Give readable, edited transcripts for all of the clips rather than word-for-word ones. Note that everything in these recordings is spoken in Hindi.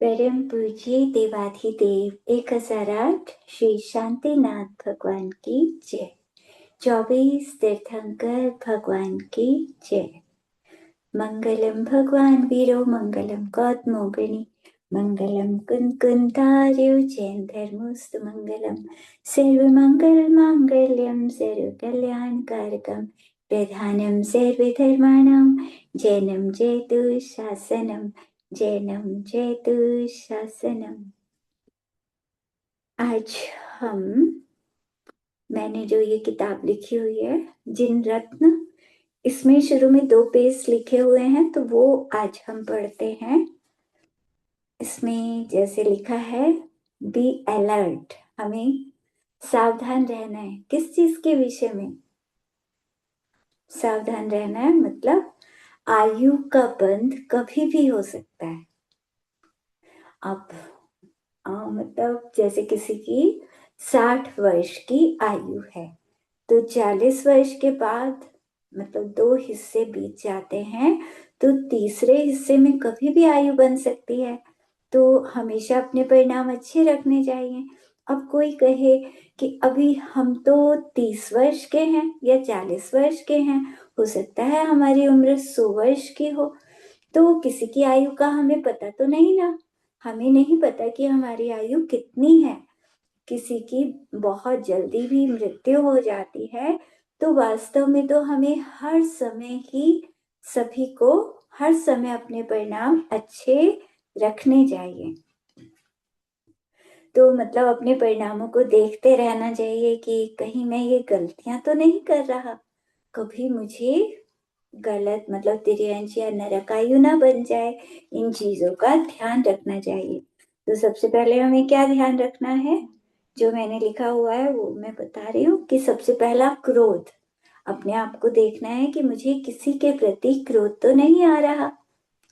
परम पूज्य देवाधिदेव 1008 श्री शांतिनाथ भगवान की जय। 24 तीर्थंकर भगवान की जय। मंगलम भगवान वीरो मंगलम गौतमोगणी मंगलम कुंकुंतार्यो जैन धर्मोस्तु मंगलम सर्वमंगल मांगल्यम सर्वकल्याणकारकम प्रधानम सर्वधर्माणां जैनम जयतु शासनम जैनम जयतु शासनम। आज मैंने जो ये किताब लिखी हुई है जिन रत्न, इसमें शुरू में 2 पेज लिखे हुए हैं, तो वो आज हम पढ़ते हैं। इसमें जैसे लिखा है, बी अलर्ट, हमें सावधान रहना है। किस चीज के विषय में सावधान रहना है? मतलब आयु का बंध कभी भी हो सकता है। अब मतलब जैसे किसी की 60 वर्ष की आयु है, तो 40 वर्ष के बाद मतलब 2 हिस्से बीत जाते हैं, तो तीसरे हिस्से में कभी भी आयु बन सकती है। तो हमेशा अपने परिणाम अच्छे रखने चाहिए। अब कोई कहे कि अभी हम तो 30 वर्ष के हैं या 40 वर्ष के हैं, हो सकता है हमारी उम्र 100 वर्ष की हो, तो किसी की आयु का हमें पता तो नहीं ना। हमें नहीं पता कि हमारी आयु कितनी है। किसी की बहुत जल्दी भी मृत्यु हो जाती है, तो वास्तव में तो हमें हर समय ही सभी को हर समय अपने परिणाम अच्छे रखने चाहिए। तो मतलब अपने परिणामों को देखते रहना चाहिए कि कहीं मैं ये गलतियां तो नहीं कर रहा, कभी मुझे गलत मतलब तिर्यंश या नरकायु ना बन जाए। इन चीजों का ध्यान रखना चाहिए। तो सबसे पहले हमें क्या ध्यान रखना है, जो मैंने लिखा हुआ है वो मैं बता रही हूँ कि सबसे पहला क्रोध। अपने आप को देखना है कि मुझे किसी के प्रति क्रोध तो नहीं आ रहा,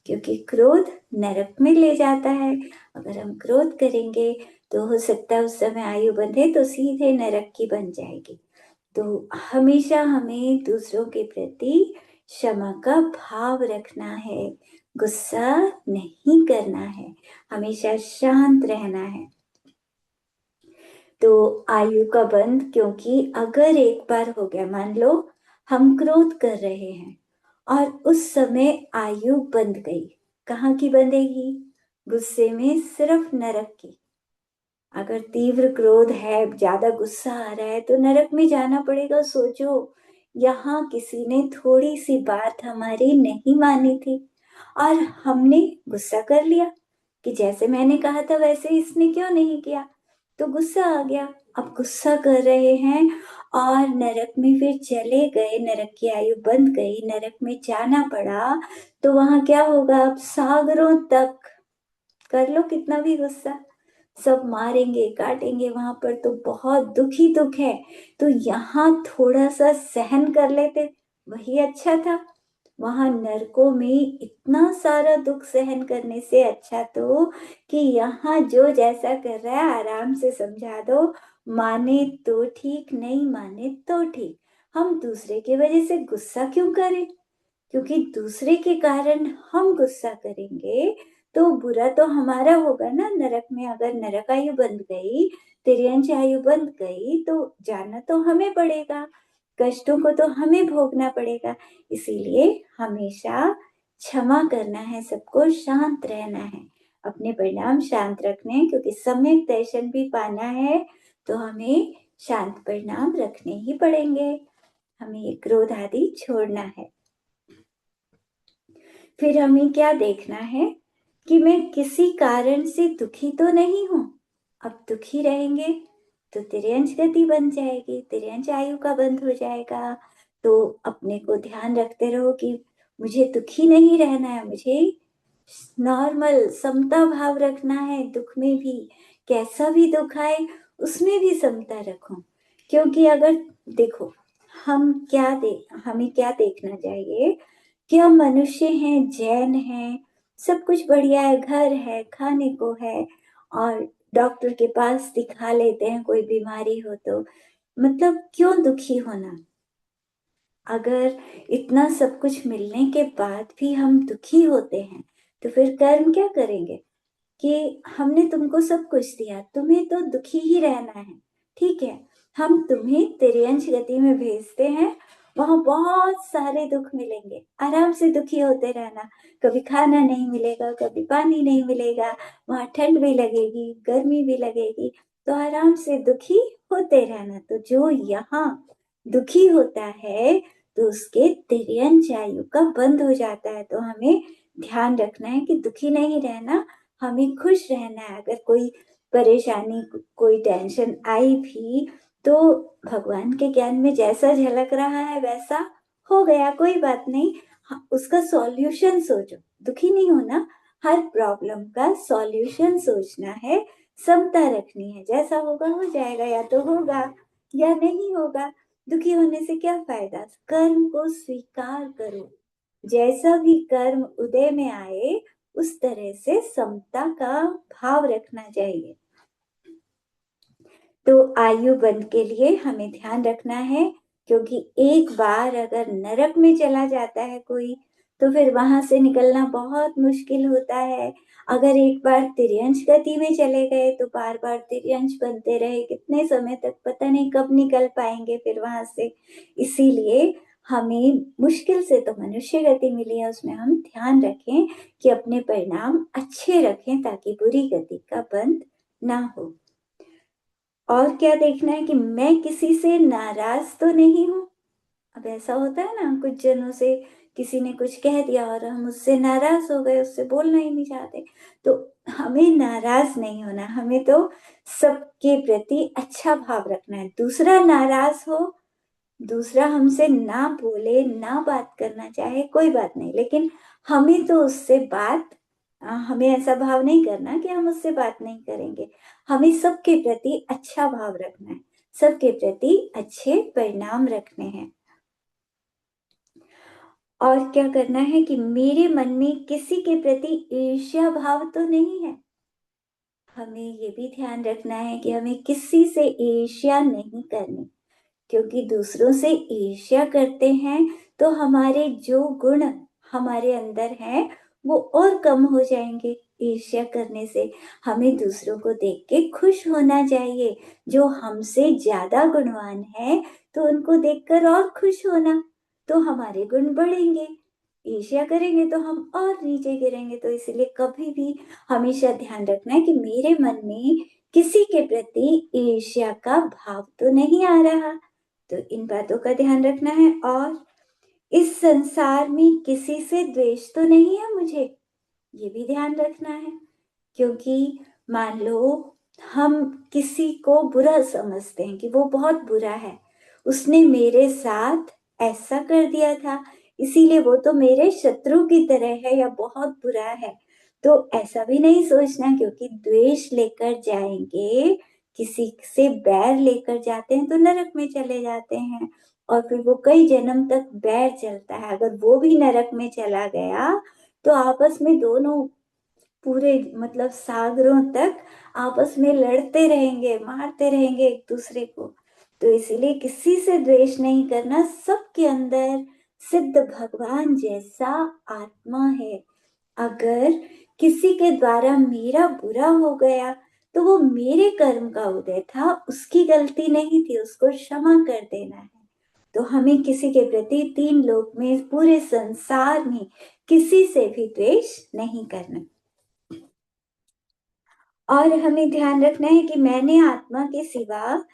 क्योंकि क्रोध नरक में ले जाता है। अगर हम क्रोध करेंगे तो हो सकता है उस समय आयु बंधे तो सीधे नरक की बन जाएगी। तो हमेशा हमें दूसरों के प्रति क्षमा का भाव रखना है, गुस्सा नहीं करना है, हमेशा शांत रहना है। तो आयु का बंध, क्योंकि अगर एक बार हो गया, मान लो हम क्रोध कर रहे हैं और उस समय आयु बंध गई, कहाँ की बंधेगी? गुस्से में सिर्फ नरक की। अगर तीव्र क्रोध है, ज्यादा गुस्सा आ रहा है, तो नरक में जाना पड़ेगा। सोचो, यहाँ किसी ने थोड़ी सी बात हमारी नहीं मानी थी और हमने गुस्सा कर लिया कि जैसे मैंने कहा था वैसे इसने क्यों नहीं किया, तो गुस्सा आ गया। अब गुस्सा कर रहे हैं और नरक में फिर चले गए, नरक की आयु बंध गई, नरक में जाना पड़ा, तो वहां क्या होगा? अब सागरों तक कर लो कितना भी गुस्सा, सब मारेंगे काटेंगे, वहां पर तो बहुत दुख ही दुख है। तो यहाँ थोड़ा सा सहन कर लेते, वही अच्छा था। वहां नरकों में इतना सारा दुख सहन करने से अच्छा तो कि यहाँ जो जैसा कर रहा है आराम से समझा दो, माने तो ठीक, नहीं माने तो ठीक। हम दूसरे की वजह से गुस्सा क्यों करें? क्योंकि दूसरे के कारण हम गुस्सा करेंगे तो बुरा तो हमारा होगा ना। नरक में अगर नरक आयु बंध गई, तिर्यंश आयु बंध गई, तो जाना तो हमें पड़ेगा, कष्टों को तो हमें भोगना पड़ेगा। इसीलिए हमेशा क्षमा करना है, सबको शांत रहना है, अपने परिणाम शांत रखने हैं, क्योंकि सम्यक दर्शन भी पाना है तो हमें शांत परिणाम रखने ही पड़ेंगे। हमें ये क्रोध आदि छोड़ना है। फिर हमें क्या देखना है कि मैं किसी कारण से दुखी तो नहीं हूं। अब दुखी रहेंगे तो तिर्यंश गति बन जाएगी, तिर्यंश आयु का बंध हो जाएगा। तो अपने को ध्यान रखते रहो कि मुझे दुखी नहीं रहना है, मुझे नॉर्मल समता भाव रखना है। दुख में भी, कैसा भी दुख आए उसमें भी समता रखो। क्योंकि अगर देखो, हमें क्या देखना चाहिए कि हम मनुष्य हैं, जैन हैं, सब कुछ बढ़िया है, घर है, खाने को है, और डॉक्टर के पास दिखा लेते हैं कोई बीमारी हो तो, मतलब क्यों दुखी होना? अगर इतना सब कुछ मिलने के बाद भी हम दुखी होते हैं तो फिर कर्म क्या करेंगे? कि हमने तुमको सब कुछ दिया, तुम्हें तो दुखी ही रहना है, ठीक है, हम तुम्हें तिर्यंश गति में भेजते हैं, वहां बहुत सारे दुख मिलेंगे, आराम से दुखी होते रहना, कभी खाना नहीं मिलेगा, कभी पानी नहीं मिलेगा, वहां ठंड भी लगेगी, गर्मी भी लगेगी, तो आराम से दुखी होते रहना। तो जो यहाँ दुखी होता है तो उसके तिर्यंश आयु का बंद हो जाता है। तो हमें ध्यान रखना है कि दुखी नहीं रहना, हमें खुश रहना है। अगर कोई परेशानी, कोई टेंशन आई भी तो भगवान के ज्ञान में जैसा झलक रहा है वैसा हो गया, कोई बात नहीं, उसका सॉल्यूशन सोचो, दुखी नहीं होना, हर प्रॉब्लम का सॉल्यूशन सोचना है, समता रखनी है, जैसा होगा हो जाएगा, या तो होगा या नहीं होगा, दुखी होने से क्या फायदा। कर्म को स्वीकार करो, जैसा भी कर्म उदय में आए उस तरह से समता का भाव रखना चाहिए। तो आयु बंध के लिए हमें ध्यान रखना है, क्योंकि एक बार अगर नरक में चला जाता है कोई तो फिर वहां से निकलना बहुत मुश्किल होता है। अगर एक बार तिर्यंश गति में चले गए तो बार बार तिर्यंश बनते रहे, कितने समय तक, पता नहीं कब निकल पाएंगे फिर वहां से। इसीलिए हमें मुश्किल से तो मनुष्य गति मिली है, उसमें हम ध्यान रखें कि अपने परिणाम अच्छे रखें ताकि बुरी गति का बंध ना हो। और क्या देखना है कि मैं किसी से नाराज तो नहीं हूं। अब ऐसा होता है ना, कुछ जनों से किसी ने कुछ कह दिया और हम उससे नाराज हो गए, उससे बोलना ही नहीं चाहते, तो हमें नाराज नहीं होना, हमें तो सबके प्रति अच्छा भाव रखना है। दूसरा नाराज हो, दूसरा हमसे ना बोले, ना बात करना चाहे, कोई बात नहीं, लेकिन हमें तो उससे बात, हमें ऐसा भाव नहीं करना कि हम उससे बात नहीं करेंगे, हमें सबके प्रति अच्छा भाव रखना है, सबके प्रति अच्छे परिणाम रखने हैं। और क्या करना है कि मेरे मन में किसी के प्रति ईर्ष्या भाव तो नहीं है। हमें ये भी ध्यान रखना है कि हमें किसी से ईर्ष्या नहीं करनी, क्योंकि दूसरों से ईर्ष्या करते हैं तो हमारे जो गुण हमारे अंदर हैं वो और कम हो जाएंगे। ईर्ष्या करने से हमें दूसरों को देख के खुश होना चाहिए, जो हमसे ज्यादा गुणवान है तो उनको देखकर और खुश होना, तो हमारे गुण बढ़ेंगे। ईर्ष्या करेंगे तो हम और नीचे गिरेंगे। तो इसलिए कभी भी हमेशा ध्यान रखना है कि मेरे मन में किसी के प्रति ईर्ष्या का भाव तो नहीं आ रहा, तो इन बातों का ध्यान रखना है। और इस संसार में किसी से द्वेष तो नहीं है मुझे, ये भी ध्यान रखना है, क्योंकि मान लो हम किसी को बुरा समझते हैं कि वो बहुत बुरा है, उसने मेरे साथ ऐसा कर दिया था इसीलिए वो तो मेरे शत्रु की तरह है या बहुत बुरा है, तो ऐसा भी नहीं सोचना, क्योंकि द्वेष लेकर जाएंगे, किसी से बैर लेकर जाते हैं तो नरक में चले जाते हैं, और फिर वो कई जन्म तक बैर चलता है। अगर वो भी नरक में चला गया तो आपस में दोनों पूरे मतलब सागरों तक आपस में लड़ते रहेंगे, मारते रहेंगे एक दूसरे को। तो इसीलिए किसी से द्वेष नहीं करना, सबके अंदर सिद्ध भगवान जैसा आत्मा है। अगर किसी के द्वारा मेरा बुरा हो गया तो वो मेरे कर्म का उदय था, उसकी गलती नहीं थी, उसको क्षमा कर देना है। तो हमें किसी के प्रति तीन लोक में, पूरे संसार में किसी से भी द्वेष नहीं करना। और हमें ध्यान रखना है कि मैंने आत्मा के सिवा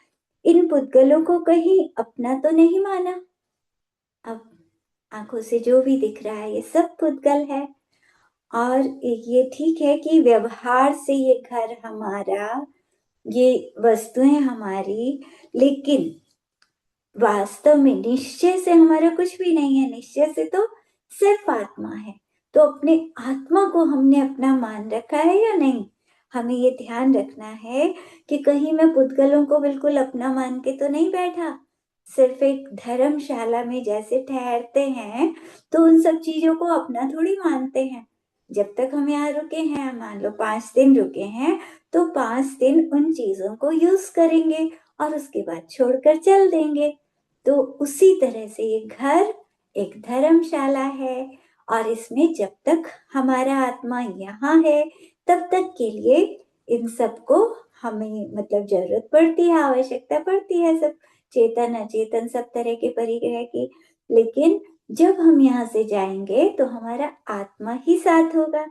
इन पुद्गलों को कहीं अपना तो नहीं माना। अब आंखों से जो भी दिख रहा है ये सब पुद्गल है, और ये ठीक है कि व्यवहार से ये घर हमारा, ये वस्तुएं हमारी, लेकिन वास्तव में निश्चय से हमारा कुछ भी नहीं है, निश्चय से तो सिर्फ आत्मा है। तो अपने आत्मा को हमने अपना मान रखा है या नहीं, हमें ये ध्यान रखना है कि कहीं मैं पुद्गलों को बिल्कुल अपना मान के तो नहीं बैठा। सिर्फ एक धर्मशाला में जैसे ठहरते हैं तो उन सब चीजों को अपना थोड़ी मानते हैं। जब तक हम यहाँ रुके हैं, मान लो 5 दिन रुके हैं, तो 5 दिन उन चीजों को यूज करेंगे और उसके बाद छोड़कर चल देंगे। तो उसी तरह से ये घर एक धर्मशाला है, और इसमें जब तक हमारा आत्मा यहाँ है तब तक के लिए इन सबको हमें मतलब जरूरत पड़ती है, आवश्यकता पड़ती है, सब चेतन अचेतन सब तरह के परिग्रह की। लेकिन जब हम यहाँ से जाएंगे तो हमारा आत्मा ही साथ होगा।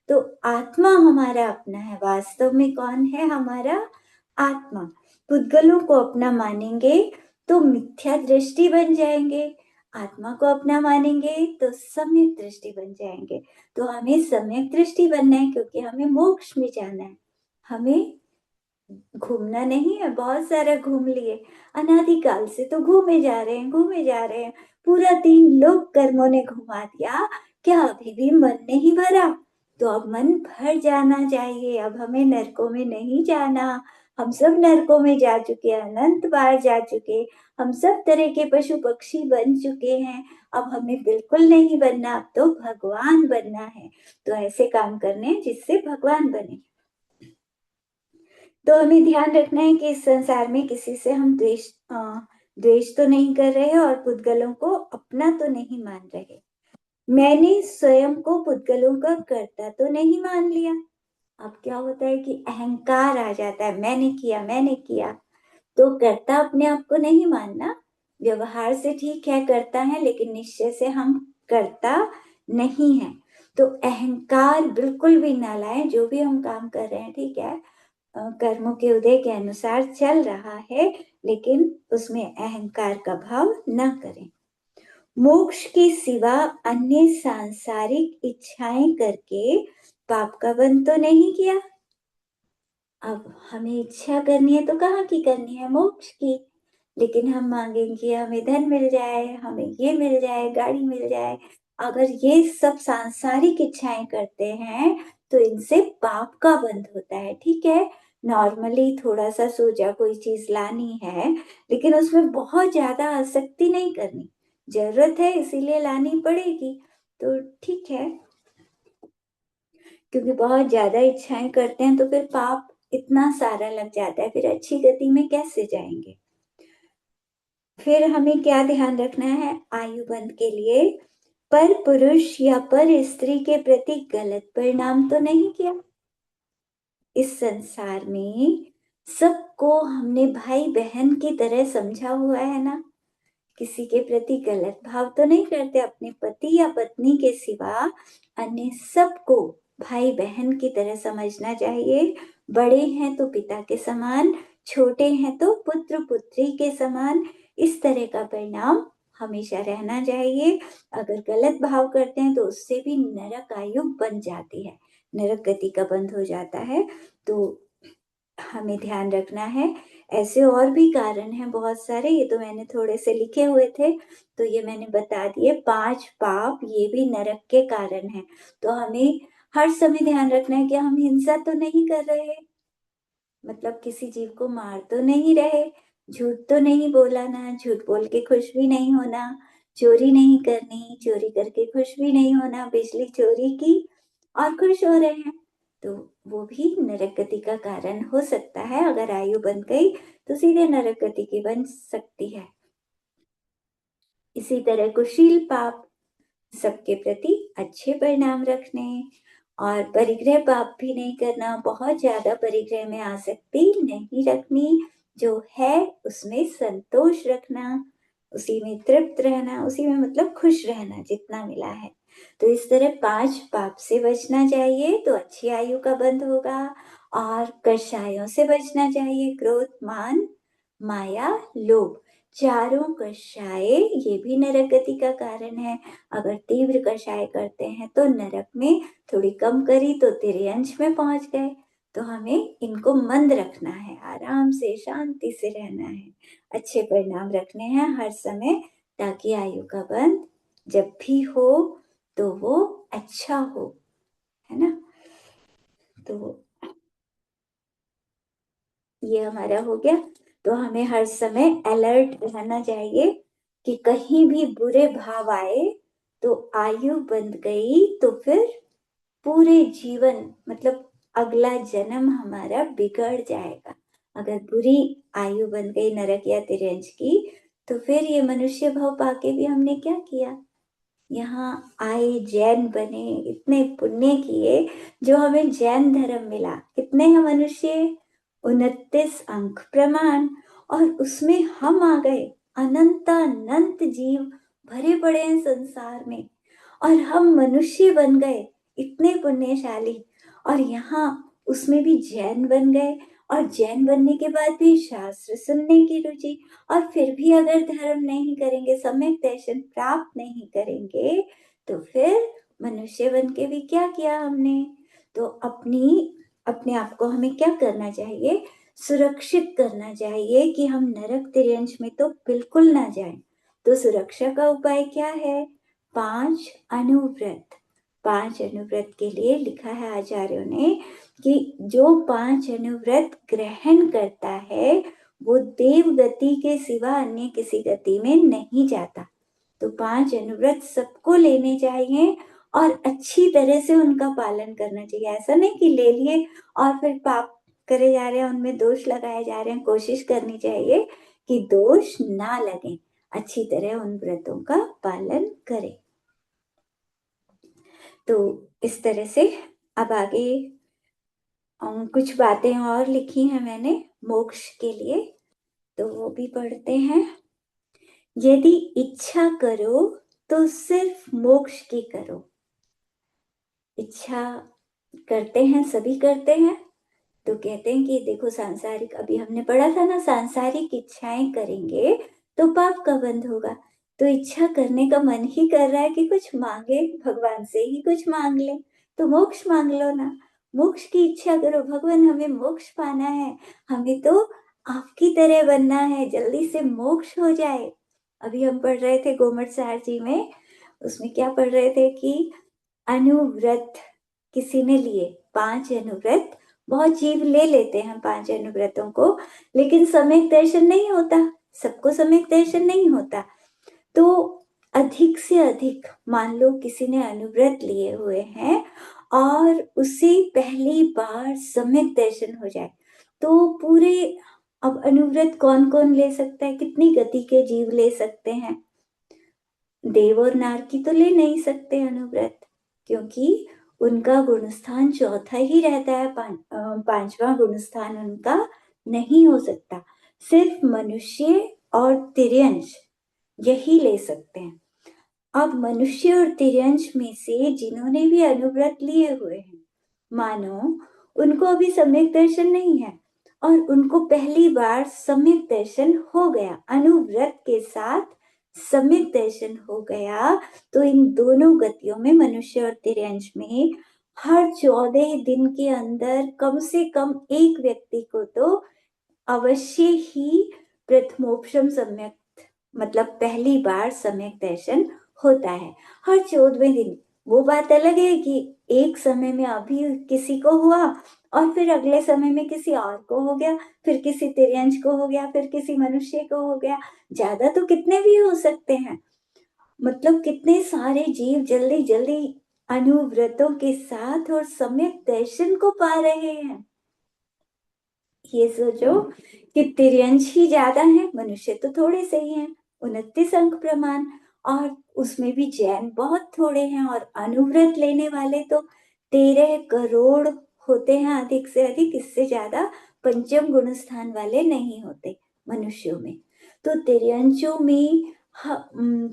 तो आत्मा हमारा अपना है। वास्तव में कौन है हमारा आत्मा? पुद्गलों को अपना मानेंगे तो मिथ्या दृष्टि बन जाएंगे, आत्मा को अपना मानेंगे तो सम्यक दृष्टि बन जाएंगे। तो हमें सम्यक दृष्टि बनना है क्योंकि हमें मोक्ष में जाना है। हमें घूमना नहीं है, बहुत सारा घूम लिए, अनादिकाल से तो घूमे जा रहे हैं, घूमे जा रहे हैं, पूरा 3 लोक कर्मों ने घुमा दिया, क्या अभी भी मन नहीं भरा? तो अब मन भर जाना चाहिए। अब हमें नरकों में नहीं जाना। हम सब नरकों में जा चुके, अनंत बार जा चुके, हम सब तरह के पशु पक्षी बन चुके हैं। अब हमें बिल्कुल नहीं बनना, अब तो भगवान बनना है। तो ऐसे काम करने हैं जिससे भगवान बने। तो हमें ध्यान रखना है कि इस संसार में किसी से हम द्वेष तो नहीं कर रहे और पुद्गलों को अपना तो नहीं मान रहे। मैंने स्वयं को पुद्गलों का कर्ता तो नहीं मान लिया। अब क्या होता है कि अहंकार आ जाता है, मैंने किया, मैंने किया। तो कर्ता अपने आप को नहीं मानना। व्यवहार से ठीक है करता है, लेकिन निश्चय से हम कर्ता नहीं है। तो अहंकार बिल्कुल भी ना लाए। जो भी हम काम कर रहे हैं ठीक है, कर्मों के उदय के अनुसार चल रहा है, लेकिन उसमें अहंकार का भाव न करें। मोक्ष के सिवा अन्य सांसारिक इच्छाएं करके पाप का बंध तो नहीं किया। अब हमें इच्छा करनी है तो कहाँ की करनी है? मोक्ष की। लेकिन हम मांगेंगे हमें धन मिल जाए, हमें ये मिल जाए, गाड़ी मिल जाए। अगर ये सब सांसारिक इच्छाएं करते हैं तो इनसे पाप का बंध होता है। ठीक है, नॉर्मली थोड़ा सा सोचा कोई चीज लानी है, लेकिन उसमें बहुत ज्यादा आसक्ति नहीं करनी। जरूरत है इसीलिए लानी पड़ेगी, तो ठीक है। क्योंकि बहुत ज्यादा इच्छाएं करते हैं तो फिर पाप इतना सारा लग जाता है, फिर अच्छी गति में कैसे जाएंगे? फिर हमें क्या ध्यान रखना है आयु बंध के लिए? पर पुरुष या पर स्त्री के प्रति गलत परिणाम तो नहीं किया। इस संसार में सबको हमने भाई बहन की तरह समझा हुआ है ना। किसी के प्रति गलत भाव तो नहीं करते। अपने पति या पत्नी के सिवा अन्य सबको भाई बहन की तरह समझना चाहिए। बड़े हैं तो पिता के समान, छोटे हैं तो पुत्र पुत्री के समान। इस तरह का परिणाम हमेशा रहना चाहिए। अगर गलत भाव करते हैं तो उससे भी नरक आयु बन जाती है, नरक गति का बंध हो जाता है। तो हमें ध्यान रखना है। ऐसे और भी कारण हैं बहुत सारे, ये तो मैंने थोड़े से लिखे हुए थे, तो ये मैंने बता दिए। 5 पाप ये भी नरक के कारण हैं। तो हमें हर समय ध्यान रखना है कि हम हिंसा तो नहीं कर रहे, मतलब किसी जीव को मार तो नहीं रहे, झूठ तो नहीं बोला ना, झूठ बोल के खुश भी नहीं होना, चोरी नहीं करनी, चोरी करके खुश भी नहीं होना, बिजली चोरी की और खुश हो रहे हैं, तो वो भी नरक गति का कारण हो सकता है। अगर आयु बन गई तो सीधे नरक गति की बन सकती है। इसी तरह कुशील पाप, सबके प्रति अच्छे परिणाम रखने, और परिग्रह पाप भी नहीं करना, बहुत ज्यादा परिग्रह में आसक्ति नहीं रखनी, जो है उसमें संतोष रखना, उसी में तृप्त रहना, उसी में मतलब खुश रहना जितना मिला है। तो इस तरह 5 पाप से बचना चाहिए तो अच्छी आयु का बंध होगा। और कषायों से बचना चाहिए, क्रोध मान माया लोभ, चारों कषाय ये भी नरक गति का कारण है। अगर तीव्र कषाय करते हैं तो नरक में, थोड़ी कम करी तो तिर्यंश में पहुंच गए। तो हमें इनको मंद रखना है, आराम से शांति से रहना है, अच्छे परिणाम रखने हैं हर समय, ताकि आयु का बंध जब भी हो तो वो अच्छा हो, है ना। तो ये हमारा हो गया। तो हमें हर समय अलर्ट रहना चाहिए कि कहीं भी बुरे भाव आए तो आयु बंध गई तो फिर पूरे जीवन मतलब अगला जन्म हमारा बिगड़ जाएगा। अगर बुरी आयु बन गई नरक या तिर्यंश की, तो फिर ये मनुष्य भाव पाके भी हमने क्या किया? यहाँ आए, जैन बने, इतने पुण्य किए जो हमें जैन धर्म मिला। कितने हैं मनुष्य? 29 अंक प्रमाण। और उसमें हम आ गए। अनंत जीव भरे पड़े हैं संसार में और हम मनुष्य बन गए, इतने पुण्यशाली। और यहाँ उसमें भी जैन बन गए और जैन बनने के बाद भी शास्त्र सुनने की रुचि। और फिर भी अगर धर्म नहीं करेंगे, सम्यक दर्शन प्राप्त नहीं करेंगे, तो फिर मनुष्य बन के भी क्या किया हमने? तो अपने आप को हमें क्या करना चाहिए? सुरक्षित करना चाहिए कि हम नरक तिर्यंश में तो बिल्कुल ना जाएं। तो सुरक्षा का उपाय क्या है? 5 अनुव्रत। 5 अनुव्रत के लिए लिखा है आचार्यों ने कि जो 5 अनुव्रत ग्रहण करता है वो देव गति के सिवा अन्य किसी गति में नहीं जाता। तो 5 अनुव्रत सबको लेने चाहिए और अच्छी तरह से उनका पालन करना चाहिए। ऐसा नहीं कि ले लिए और फिर पाप करे जा रहे हैं, उनमें दोष लगाए जा रहे हैं। कोशिश करनी चाहिए कि दोष ना लगे, अच्छी तरह उन व्रतों का पालन करें। तो इस तरह से अब आगे कुछ बातें और लिखी हैं मैंने मोक्ष के लिए, तो वो भी पढ़ते हैं। यदि इच्छा करो तो सिर्फ मोक्ष की करो। इच्छा करते हैं, सभी करते हैं। तो कहते हैं कि देखो सांसारिक, अभी हमने पढ़ा था ना, सांसारिक इच्छाएं करेंगे तो पाप का बंध होगा। तो इच्छा करने का मन ही कर रहा है कि कुछ मांगे, भगवान से ही कुछ मांग ले, तो मोक्ष मांग लो ना। मोक्ष की इच्छा करो, भगवान हमें मोक्ष पाना है, हमें तो आपकी तरह बनना है, जल्दी से मोक्ष हो जाए। अभी हम पढ़ रहे थे गोमट सार जी में, उसमें क्या पढ़ रहे थे कि अनुव्रत किसी ने लिए, 5 अनुव्रत। बहुत जीव ले लेते हैं 5 अनुव्रतों को, लेकिन सम्यक दर्शन नहीं होता, सबको सम्यक दर्शन नहीं होता। तो अधिक से अधिक मान लो किसी ने अनुव्रत लिए हुए हैं और उसे पहली बार सम्यक दर्शन हो जाए, तो पूरे, अब अनुव्रत कौन कौन ले सकता है? कितनी गति के जीव ले सकते हैं? देव और नार की तो ले नहीं सकते अनुव्रत, क्योंकि उनका गुणस्थान चौथा ही रहता है, पांचवा गुणस्थान उनका नहीं हो सकता। सिर्फ मनुष्य और तिर्यंश यही ले सकते हैं। अब मनुष्य और तिर्यंश में से जिन्होंने भी अनुव्रत लिए हुए हैं, मानो उनको अभी सम्यक दर्शन नहीं है और उनको पहली बार सम्यक दर्शन हो गया, अनुव्रत के साथ सम्यक दर्शन हो गया, तो इन दोनों गतियों में, मनुष्य और तिर्यंश में, हर 14 दिन के अंदर कम से कम एक व्यक्ति को तो अवश्य ही प्रथमोपशम सम्यक, मतलब पहली बार सम्यक दर्शन होता है हर 14वें दिन। वो बात अलग है कि एक समय में अभी किसी को हुआ और फिर अगले समय में किसी और को हो गया, फिर किसी तिर्यंश को हो गया, फिर किसी मनुष्य को हो गया। ज्यादा तो कितने भी हो सकते हैं, मतलब कितने सारे जीव जल्दी जल्दी अनुव्रतों के साथ और सम्यक दर्शन को पा रहे हैं। ये सोचो कि तिर्यंश ही ज्यादा है, मनुष्य तो थोड़े से ही हैं, 29 अंक प्रमाण, और उसमें भी जैन बहुत थोड़े हैं, और अनुव्रत लेने वाले तो 13 करोड़ होते हैं अधिक से अधिक, इससे ज्यादा पंचम गुण स्थान वाले नहीं होते मनुष्यों में। तो तिर्यंशों में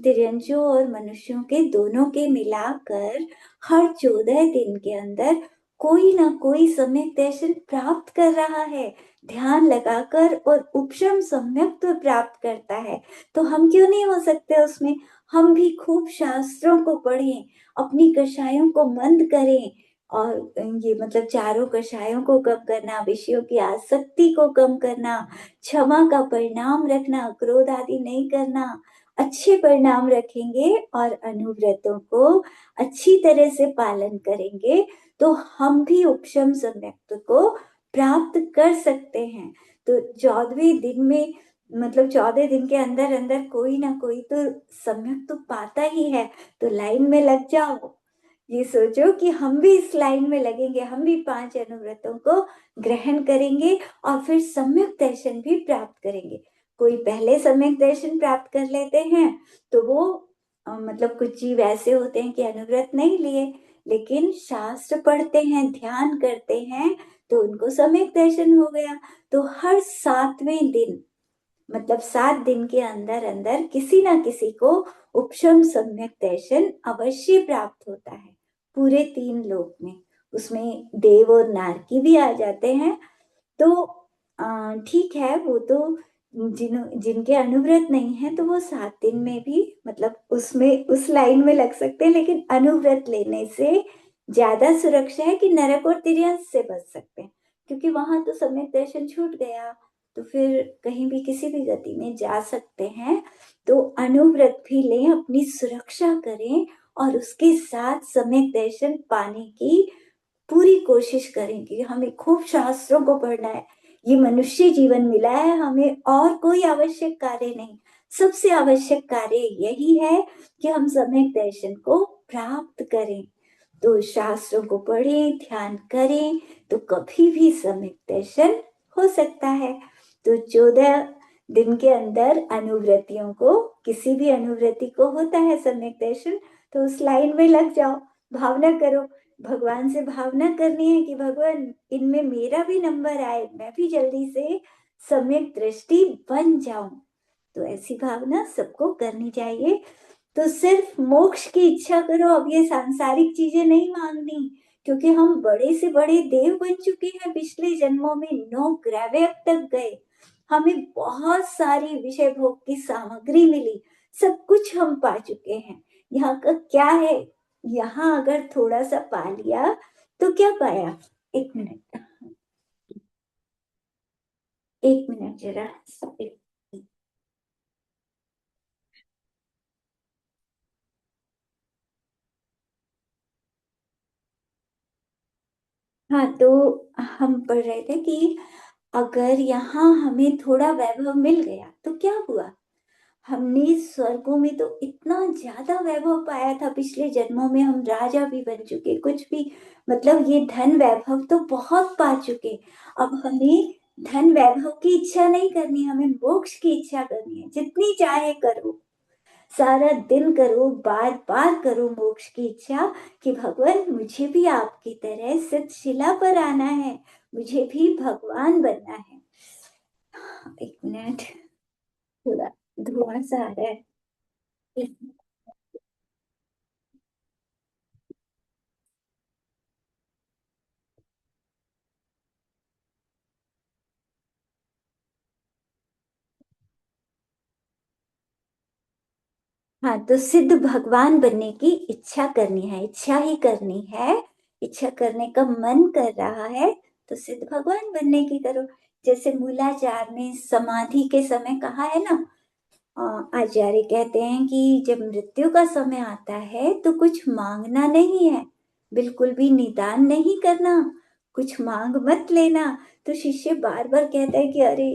तिर्यंशों और मनुष्यों के दोनों के मिलाकर हर 14 दिन के अंदर कोई ना कोई सम्यक दर्शन प्राप्त कर रहा है, ध्यान लगाकर, और उपशम सम्यक तो प्राप्त करता है। तो हम क्यों नहीं हो सकते उसमें? हम भी खूब शास्त्रों को पढ़ें, अपनी कषायों को मंद करें, और ये मतलब चारों कषायों को कम करना, विषयों की आसक्ति को कम करना, क्षमा का परिणाम रखना, क्रोध आदि नहीं करना, अच्छे परिणाम रखेंगे और अनुव्रतों को अच्छी तरह से पालन करेंगे, तो हम भी उपशम सम्यक को प्राप्त कर सकते हैं। तो 14वें दिन में, मतलब 14 दिन के अंदर अंदर कोई ना कोई तो सम्यक तो पाता ही है, तो लाइन में लग जाओ। ये सोचो कि हम भी इस लाइन में लगेंगे, हम भी 5 अनुव्रतों को ग्रहण करेंगे और फिर सम्यक दर्शन भी प्राप्त करेंगे। कोई पहले सम्यक दर्शन प्राप्त कर लेते हैं तो वो मतलब कुछ जीव ऐसे होते हैं कि अनुव्रत नहीं लिए, लेकिन शास्त्र पढ़ते हैं, ध्यान करते हैं, तो उनको सम्यक दर्शन हो गया। तो हर 7वें दिन, मतलब 7 दिन के अंदर अंदर किसी ना किसी को उपशम सम्यक दर्शन अवश्य प्राप्त होता है, पूरे 3 लोक में। उसमें देव और नारकी भी आ जाते हैं। तो ठीक है, वो तो जिनके अनुव्रत नहीं है तो वो 7 दिन में भी, मतलब उसमें उस लाइन में लग सकते हैं, लेकिन अनुव्रत लेने से ज्यादा सुरक्षा है कि नरक और तिर्यंस से बच सकते हैं, क्योंकि वहां तो सम्यक दर्शन छूट गया, तो फिर कहीं भी किसी भी गति में जा सकते हैं। तो अनुव्रत भी लें, अपनी सुरक्षा करें, और उसके साथ सम्यक दर्शन पाने की पूरी कोशिश करेंगे। हमें खूब शास्त्रों को पढ़ना है, ये मनुष्य जीवन मिला है हमें, और कोई आवश्यक कार्य नहीं। सबसे आवश्यक कार्य यही है कि हम सम्यक दर्शन को प्राप्त करें। तो शास्त्रों को पढ़ें, ध्यान करें, तो कभी भी सम्यक दर्शन हो सकता है। तो 14 दिन के अंदर अनुव्रतियों को, किसी भी अनुव्रति को होता है सम्यक दर्शन, तो उस लाइन में लग जाओ, भावना करो, भगवान से भावना करनी है कि भगवान इनमें मेरा भी नंबर आए, मैं भी जल्दी से सम्यक दृष्टि बन जाऊं। तो ऐसी भावना सबको करनी चाहिए। तो सिर्फ मोक्ष की इच्छा करो, अब ये सांसारिक चीजें नहीं मांगनी, क्योंकि हम बड़े से बड़े देव बन चुके हैं पिछले जन्मों में, 9 ग्रह तक गए, हमें बहुत सारी विषय भोग की सामग्री मिली, सब कुछ हम पा चुके हैं। यहाँ का क्या है, यहाँ अगर थोड़ा सा पा लिया तो क्या पाया। एक मिनट, एक मिनट जरा। हाँ, तो हम पढ़ रहे थे कि अगर यहाँ हमें थोड़ा वैभव मिल गया तो क्या हुआ। हमने स्वर्गों में तो इतना ज्यादा वैभव पाया था, पिछले जन्मों में हम राजा भी बन चुके, कुछ भी, मतलब ये धन वैभव तो बहुत पा चुके। अब हमें धन वैभव की इच्छा नहीं करनी, हमें मोक्ष की इच्छा करनी है। जितनी चाहे करो, सारा दिन करो, बार बार करो मोक्ष की इच्छा, कि भगवान मुझे भी आपकी तरह सिद्ध शिला पर आना है, मुझे भी भगवान बनना है। एक मिनट, थोड़ा धुआं सा आ रहा है। हाँ, तो सिद्ध भगवान बनने की इच्छा करनी है, इच्छा ही करनी है। इच्छा करने का मन कर रहा है तो सिद्ध भगवान बनने की करो। जैसे मूलाचार ने समाधि के समय कहा है ना, आचार्य कहते हैं कि जब मृत्यु का समय आता है तो कुछ मांगना नहीं है, बिल्कुल भी निदान नहीं करना, कुछ मांग मत लेना। तो शिष्य बार बार कहता है कि अरे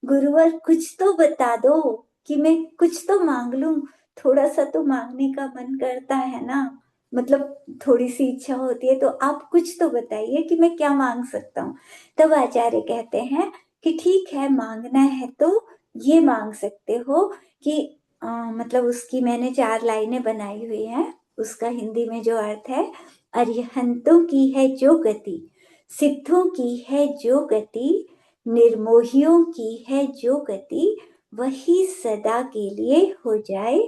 गुरुवर कुछ तो बता दो, कि मैं कुछ तो मांग लूं, थोड़ा सा तो मांगने का मन करता है ना, मतलब थोड़ी सी इच्छा होती है, तो आप कुछ तो बताइए कि मैं क्या मांग सकता हूँ। तब आचार्य कहते हैं कि ठीक है, मांगना है तो ये मांग सकते हो कि मतलब उसकी मैंने 4 लाइनें बनाई हुई हैं, उसका हिंदी में जो अर्थ है, अरिहंतों की है जो गति, सिद्धों की है जो गति, निर्मोहियों की है जो गति, वही सदा के लिए हो जाए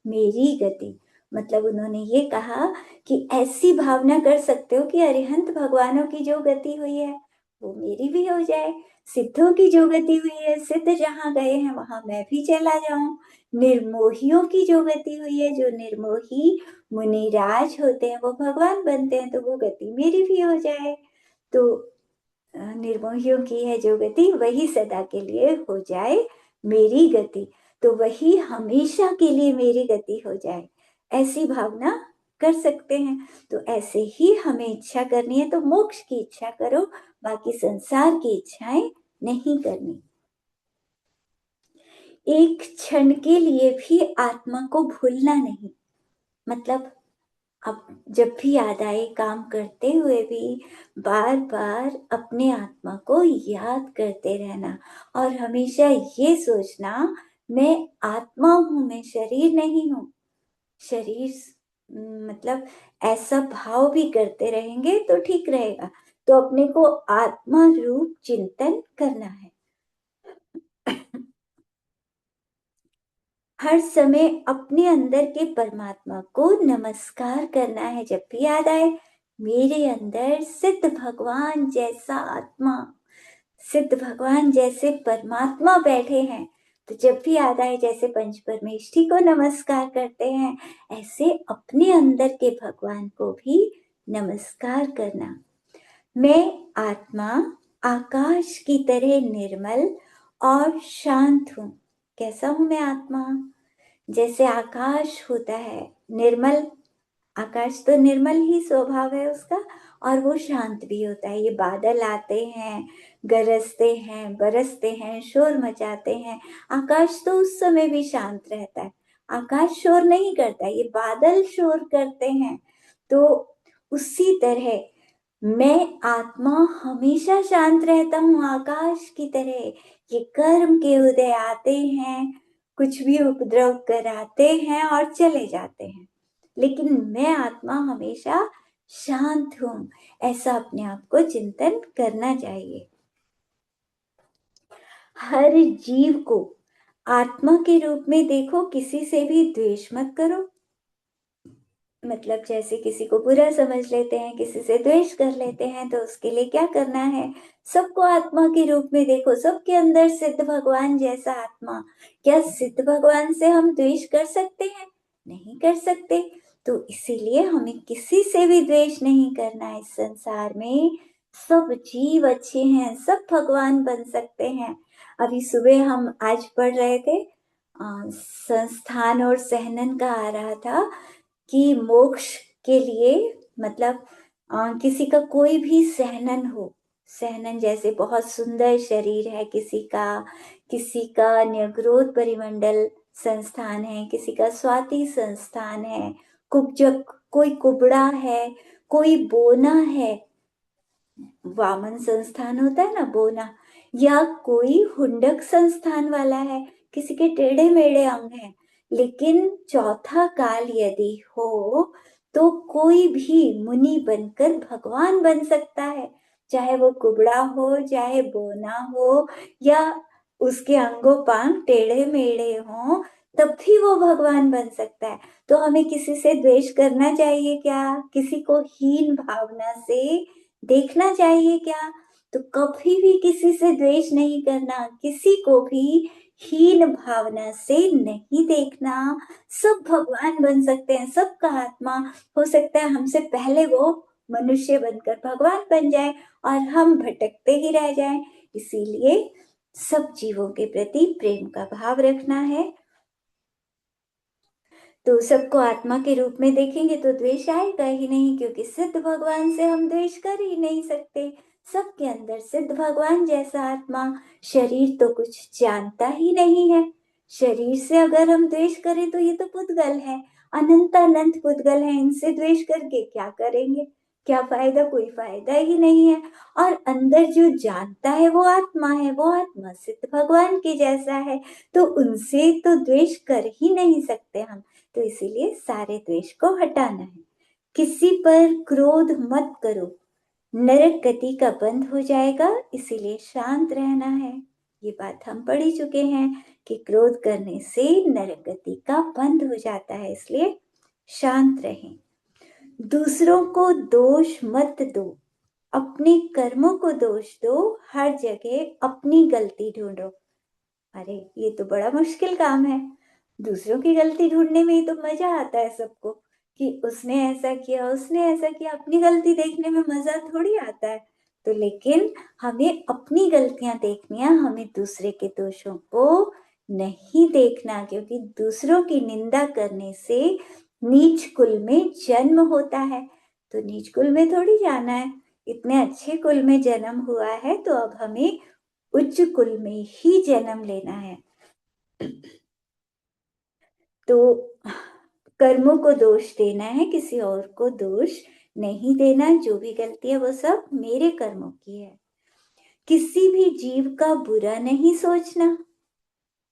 मेरी गति। मतलब उन्होंने ये कहा कि ऐसी भावना कर सकते हो कि अरिहंत भगवानों की जो गति हुई है वो मेरी भी हो जाए, सिद्धों की जो गति हुई है, सिद्ध जहां गए हैं वहां मैं भी चला जाऊं, निर्मोहियों की जो गति हुई है, जो निर्मोही मुनिराज होते हैं वो भगवान बनते हैं, तो वो गति मेरी भी हो जाए। तो निर्मोहियों की है जो गति, वही सदा के लिए हो जाए मेरी गति, तो वही हमेशा के लिए मेरी गति हो जाए, ऐसी भावना कर सकते हैं। तो ऐसे ही हमें इच्छा करनी है तो मोक्ष की इच्छा करो, बाकी संसार की इच्छाएं नहीं करनी। एक क्षण के लिए भी आत्मा को भूलना नहीं, मतलब अब जब भी याद आए, काम करते हुए भी बार बार अपने आत्मा को याद करते रहना, और हमेशा ये सोचना मैं आत्मा हूं, मैं शरीर नहीं हूं। शरीर मतलब ऐसा भाव भी करते रहेंगे तो ठीक रहेगा। तो अपने को आत्मा रूप चिंतन करना है। हर समय अपने अंदर के परमात्मा को नमस्कार करना है। जब भी याद आए, मेरे अंदर सिद्ध भगवान जैसा आत्मा, सिद्ध भगवान जैसे परमात्मा बैठे हैं। तो जब भी याद आए, जैसे पंच परमेष्ठी को नमस्कार करते हैं, ऐसे अपने अंदर के भगवान को भी नमस्कार करना। मैं आत्मा आकाश की तरह निर्मल और शांत हूँ। कैसा हूं मैं आत्मा? जैसे आकाश होता है निर्मल, आकाश तो निर्मल ही स्वभाव है उसका, और वो शांत भी होता है। ये बादल आते हैं, गरजते हैं, बरसते हैं, शोर मचाते हैं, आकाश तो उस समय भी शांत रहता है। आकाश शोर नहीं करता, ये बादल शोर करते हैं। तो उसी तरह मैं आत्मा हमेशा शांत रहता हूँ, आकाश की तरह। ये कर्म के उदय आते हैं, कुछ भी उपद्रव कराते हैं और चले जाते हैं, लेकिन मैं आत्मा हमेशा शांत हूँ। ऐसा अपने आप को चिंतन करना चाहिए। हर जीव को आत्मा के रूप में देखो, किसी से भी द्वेष मत करो। मतलब जैसे किसी को बुरा समझ लेते हैं, किसी से द्वेष कर लेते हैं, तो उसके लिए क्या करना है? सबको आत्मा के रूप में देखो, सबके अंदर सिद्ध भगवान जैसा आत्मा। क्या सिद्ध भगवान से हम द्वेष कर सकते हैं? नहीं कर सकते। तो इसीलिए हमें किसी से भी द्वेष नहीं करना है। इस संसार में सब जीव अच्छे हैं, सब भगवान बन सकते हैं। अभी सुबह हम आज पढ़ रहे थे, संस्थान और सहनन का आ रहा था कि मोक्ष के लिए मतलब किसी का कोई भी सहनन हो, सहनन जैसे बहुत सुंदर शरीर है किसी का न्यग्रोध परिमंडल संस्थान है, किसी का स्वाति संस्थान है, कुब्जक कोई कुबड़ा है, कोई बोना है, वामन संस्थान होता है ना बोना, या कोई हुंडक संस्थान वाला है, किसी के टेढ़े मेढ़े अंग हैं। लेकिन चौथा काल यदि हो तो कोई भी मुनि बनकर भगवान बन सकता है। चाहे वो कुबड़ा हो, चाहे बोना हो, या उसके अंगों पांग टेढ़े मेढ़े हों, तब भी वो भगवान बन सकता है। तो हमें किसी से द्वेष करना चाहिए क्या? किसी को हीन भावना से देखना चाहिए क्या? तो कभी भी किसी से द्वेष नहीं करना, किसी को भी हीन भावना से नहीं देखना। सब भगवान बन सकते हैं, सबका आत्मा हो सकता है हमसे पहले वो मनुष्य बनकर भगवान बन जाए और हम भटकते ही रह जाएं। इसीलिए सब जीवों के प्रति प्रेम का भाव रखना है। तो सबको आत्मा के रूप में देखेंगे तो द्वेष आएगा ही नहीं, क्योंकि सिद्ध भगवान से हम द्वेष कर ही नहीं सकते। सबके अंदर सिद्ध भगवान जैसा आत्मा। शरीर तो कुछ जानता ही नहीं है। शरीर से अगर हम द्वेष करें तो ये तो पुद्गल है, अनंत अनंत पुद्गल है, इनसे द्वेष करके क्या करेंगे? क्या फायदा? कोई फायदा ही नहीं है। और अंदर जो जानता है वो आत्मा है, वो आत्मा सिद्ध भगवान के जैसा है, तो उनसे तो द्वेष कर ही नहीं सकते हम। तो इसीलिए सारे द्वेष को हटाना है। किसी पर क्रोध मत करो, नरक गति का बंध हो जाएगा। इसीलिए शांत रहना है। ये बात हम पढ़ ही चुके हैं कि क्रोध करने से नरक गति का बंध हो जाता है, इसलिए शांत रहें। दूसरों को दोष मत दो, अपने कर्मों को दोष दो। हर जगह अपनी गलती ढूंढो। अरे ये तो बड़ा मुश्किल काम है। दूसरों की गलती ढूंढने में ही तो मजा आता है सबको, कि उसने ऐसा किया, उसने ऐसा किया। अपनी गलती देखने में मजा थोड़ी आता है। तो लेकिन हमें अपनी गलतियां देखनी है, हमें दूसरे के दोषों को नहीं देखना, क्योंकि दूसरों की निंदा करने से नीच कुल में जन्म होता है। तो नीच कुल में थोड़ी जाना है। इतने अच्छे कुल में जन्म हुआ है, तो अब हमें उच्च कुल में ही जन्म लेना है। तो कर्मों को दोष देना है, किसी और को दोष नहीं देना। जो भी गलती है वो सब मेरे कर्मों की है। किसी भी जीव का बुरा नहीं सोचना।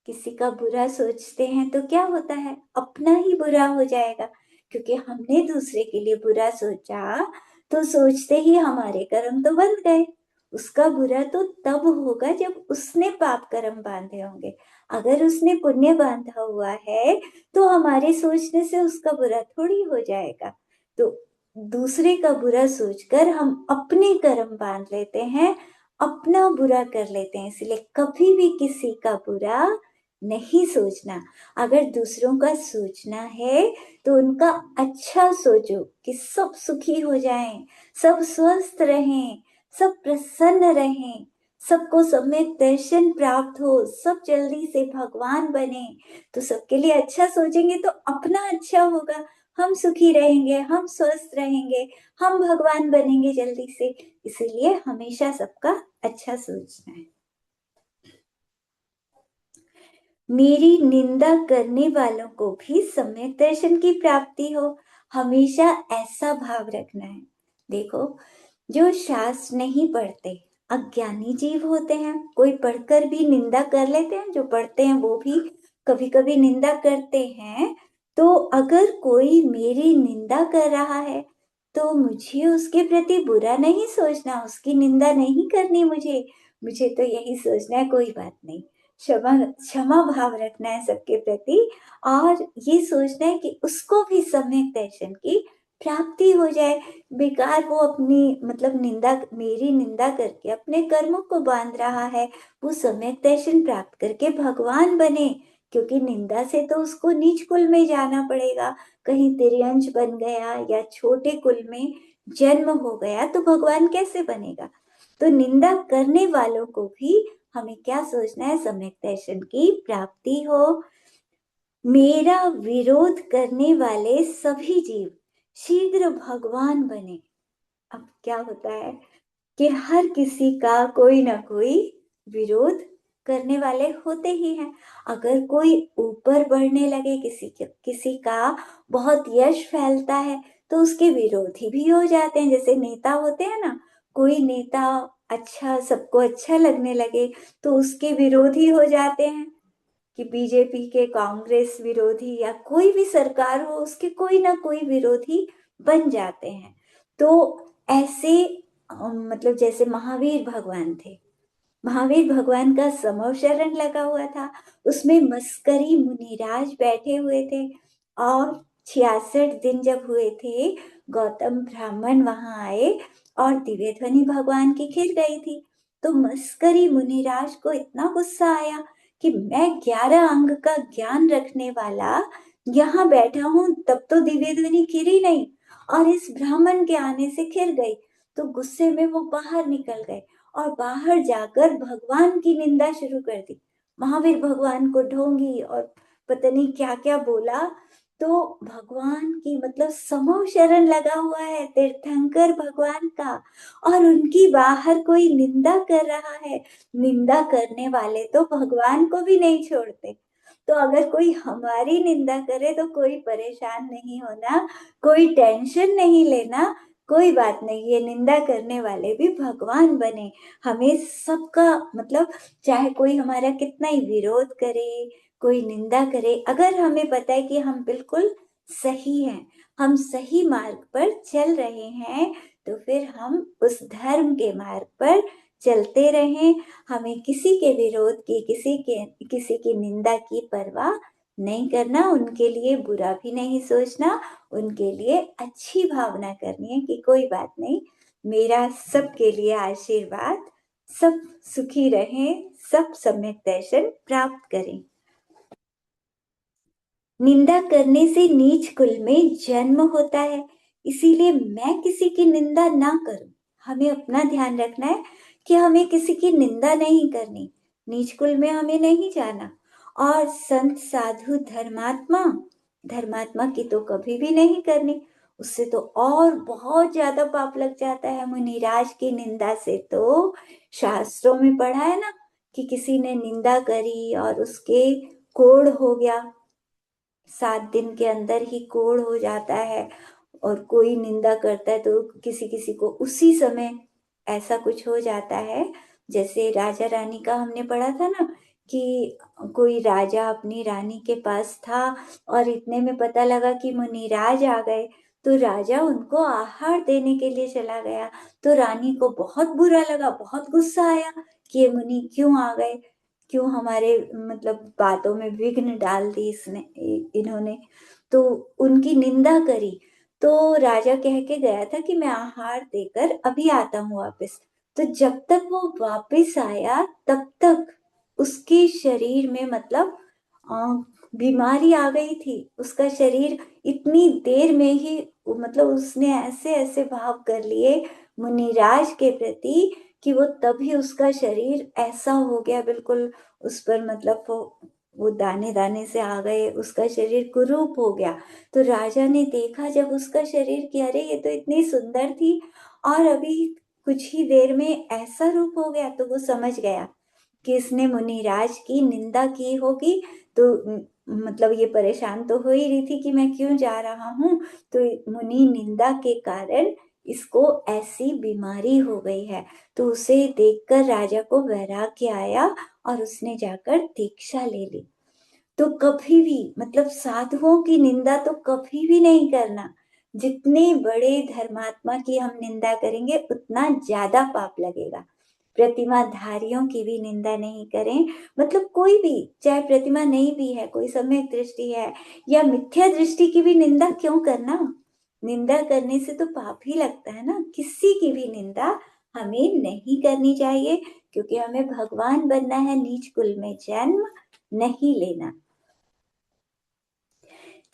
किसी का बुरा सोचते हैं तो क्या होता है, अपना ही बुरा हो जाएगा, क्योंकि हमने दूसरे के लिए बुरा सोचा तो सोचते ही हमारे कर्म तो बंध गए। उसका बुरा तो तब होगा जब उसने पाप कर्म बांधे होंगे। अगर उसने पुण्य बांधा हुआ है तो हमारे सोचने से उसका बुरा थोड़ी हो जाएगा। तो दूसरे का बुरा सोचकर हम अपने कर्म बांध लेते हैं, अपना बुरा कर लेते हैं। इसलिए कभी भी किसी का बुरा नहीं सोचना। अगर दूसरों का सोचना है तो उनका अच्छा सोचो कि सब सुखी हो जाएं, सब स्वस्थ रहें, सब प्रसन्न रहें, सबको सब में दर्शन प्राप्त हो, सब जल्दी से भगवान बने। तो सबके लिए अच्छा सोचेंगे तो अपना अच्छा होगा, हम सुखी रहेंगे, हम स्वस्थ रहेंगे, हम भगवान बनेंगे जल्दी से। इसीलिए हमेशा सबका अच्छा सोचना है। मेरी निंदा करने वालों को भी सम्यक दर्शन की प्राप्ति हो, हमेशा ऐसा भाव रखना है। देखो, जो शास्त्र नहीं पढ़ते, अज्ञानी जीव होते हैं, कोई पढ़कर भी निंदा कर लेते हैं, जो पढ़ते हैं वो भी कभी कभी निंदा करते हैं। तो अगर कोई मेरी निंदा कर रहा है तो मुझे उसके प्रति बुरा नहीं सोचना, उसकी निंदा नहीं करनी। मुझे तो यही सोचना है, कोई बात नहीं, क्षमा क्षमा भाव रखना है सबके प्रति, और ये सोचना है कि उसको भी सम्यक दर्शन की प्राप्ति हो जाए। बेकार वो अपनी मतलब निंदा, मेरी निंदा करके अपने कर्मों को बांध रहा है, वो सम्यक दर्शन प्राप्त करके भगवान बने। क्योंकि निंदा से तो उसको नीच कुल में जाना पड़ेगा, कहीं तिर्यंश बन गया या छोटे कुल में जन्म हो गया तो भगवान कैसे बनेगा। तो निंदा करने वालों को भी हमें क्या सोचना है, सम्यक दर्शन की प्राप्ति हो। मेरा विरोध करने वाले सभी जीव शीघ्र भगवान बने। अब क्या होता है कि हर किसी का कोई ना कोई विरोध करने वाले होते ही हैं। अगर कोई ऊपर बढ़ने लगे, किसी का बहुत यश फैलता है तो उसके विरोधी भी हो जाते हैं। जैसे नेता होते हैं ना, कोई नेता अच्छा, सबको अच्छा लगने लगे तो उसके विरोधी हो जाते हैं, कि बीजेपी के, कांग्रेस विरोधी, या कोई भी सरकार हो उसके कोई ना कोई विरोधी बन जाते हैं। तो ऐसे मतलब जैसे महावीर भगवान थे, महावीर भगवान का समव शरण लगा हुआ था, उसमें मस्करी मुनिराज बैठे हुए थे। और 66 दिन जब हुए थे, गौतम ब्राह्मण वहां आए और दिव्य ध्वनि भगवान की खिल गई थी। तो मस्करी मुनिराज को इतना गुस्सा आया कि मैं 11 अंग का ज्ञान रखने वाला यहाँ बैठा हूं, तब तो दिव्य ध्वनि खिली नहीं, और इस ब्राह्मण के आने से खिल गई। तो गुस्से में वो बाहर निकल गए और बाहर जाकर भगवान की निंदा शुरू कर दी। महावीर भगवान को ढोंगी और पता नहीं क्या क्या बोला। तो भगवान की मतलब समूह शरण लगा हुआ है तीर्थंकर भगवान का, और उनकी बाहर कोई निंदा कर रहा है। निंदा करने वाले तो भगवान को भी नहीं छोड़ते। तो अगर कोई हमारी निंदा करे तो कोई परेशान नहीं होना, कोई टेंशन नहीं लेना, कोई बात नहीं, ये निंदा करने वाले भी भगवान बने। हमें सबका मतलब, चाहे कोई हमारा कितना ही विरोध करे, कोई निंदा करे, अगर हमें पता है कि हम बिल्कुल सही हैं, हम सही मार्ग पर चल रहे हैं, तो फिर हम उस धर्म के मार्ग पर चलते रहें। हमें किसी के विरोध की, किसी की निंदा की परवाह नहीं करना, उनके लिए बुरा भी नहीं सोचना, उनके लिए अच्छी भावना करनी है कि कोई बात नहीं, मेरा सबके लिए आशीर्वाद, सब सुखी रहें, सब सम्यक दर्शन प्राप्त करें। निंदा करने से नीच कुल में जन्म होता है, इसीलिए मैं किसी की निंदा ना करूं। हमें अपना ध्यान रखना है कि हमें किसी की निंदा नहीं करनी, नीच कुल में हमें नहीं जाना। और संत साधु धर्मात्मा, धर्मात्मा की तो कभी भी नहीं करनी, उससे तो और बहुत ज्यादा पाप लग जाता है। मुनिराज की निंदा से तो शास्त्रों में पढ़ा है ना, कि किसी ने निंदा करी और उसके कोढ़ हो गया, 7 दिन के अंदर ही कोढ़ हो जाता है। और कोई निंदा करता है तो किसी किसी को उसी समय ऐसा कुछ हो जाता है। जैसे राजा रानी का हमने पढ़ा था ना, कि कोई राजा अपनी रानी के पास था और इतने में पता लगा कि मुनिराज आ गए, तो राजा उनको आहार देने के लिए चला गया। तो रानी को बहुत बुरा लगा, बहुत गुस्सा आया कि ये मुनि क्यों आ गए, क्यों हमारे मतलब बातों में विघ्न डाल दी इन्होंने। तो उनकी निंदा करी। तो राजा कह के गया था कि मैं आहार देकर अभी आता हूँ वापस। तो जब तक वो वापस आया तब तक उसके शरीर में मतलब अ, बीमारी आ गई थी। उसका शरीर इतनी देर में ही मतलब उसने ऐसे ऐसे भाव कर लिए मुनिराज के प्रति कि वो तभी उसका शरीर ऐसा हो गया बिल्कुल। उस पर मतलब वो दाने दाने से आ गए, उसका शरीर कुरूप हो गया। तो राजा ने देखा जब उसका शरीर कि अरे ये तो इतनी सुंदर थी और अभी कुछ ही देर में ऐसा रूप हो गया, तो वो समझ गया कि इसने मुनिराज की निंदा की होगी। तो मतलब ये परेशान तो हो ही रही थी कि मैं क्यों जा रहा हूँ, तो मुनि निंदा के कारण इसको ऐसी बीमारी हो गई है। तो उसे देखकर राजा को वैराग्य आया और उसने जाकर दीक्षा ले ली। तो कभी भी मतलब साधुओं की निंदा तो कभी भी नहीं करना। जितने बड़े धर्मात्मा की हम निंदा करेंगे उतना ज्यादा पाप लगेगा। प्रतिमाधारियों की भी निंदा नहीं करें। मतलब कोई भी, चाहे प्रतिमा नहीं भी है, कोई सम्यक दृष्टि है या मिथ्या दृष्टि की भी निंदा क्यों करना। निंदा करने से तो पाप ही लगता है ना। किसी की भी निंदा हमें नहीं करनी चाहिए, क्योंकि हमें भगवान बनना है, नीच कुल में जन्म नहीं लेना।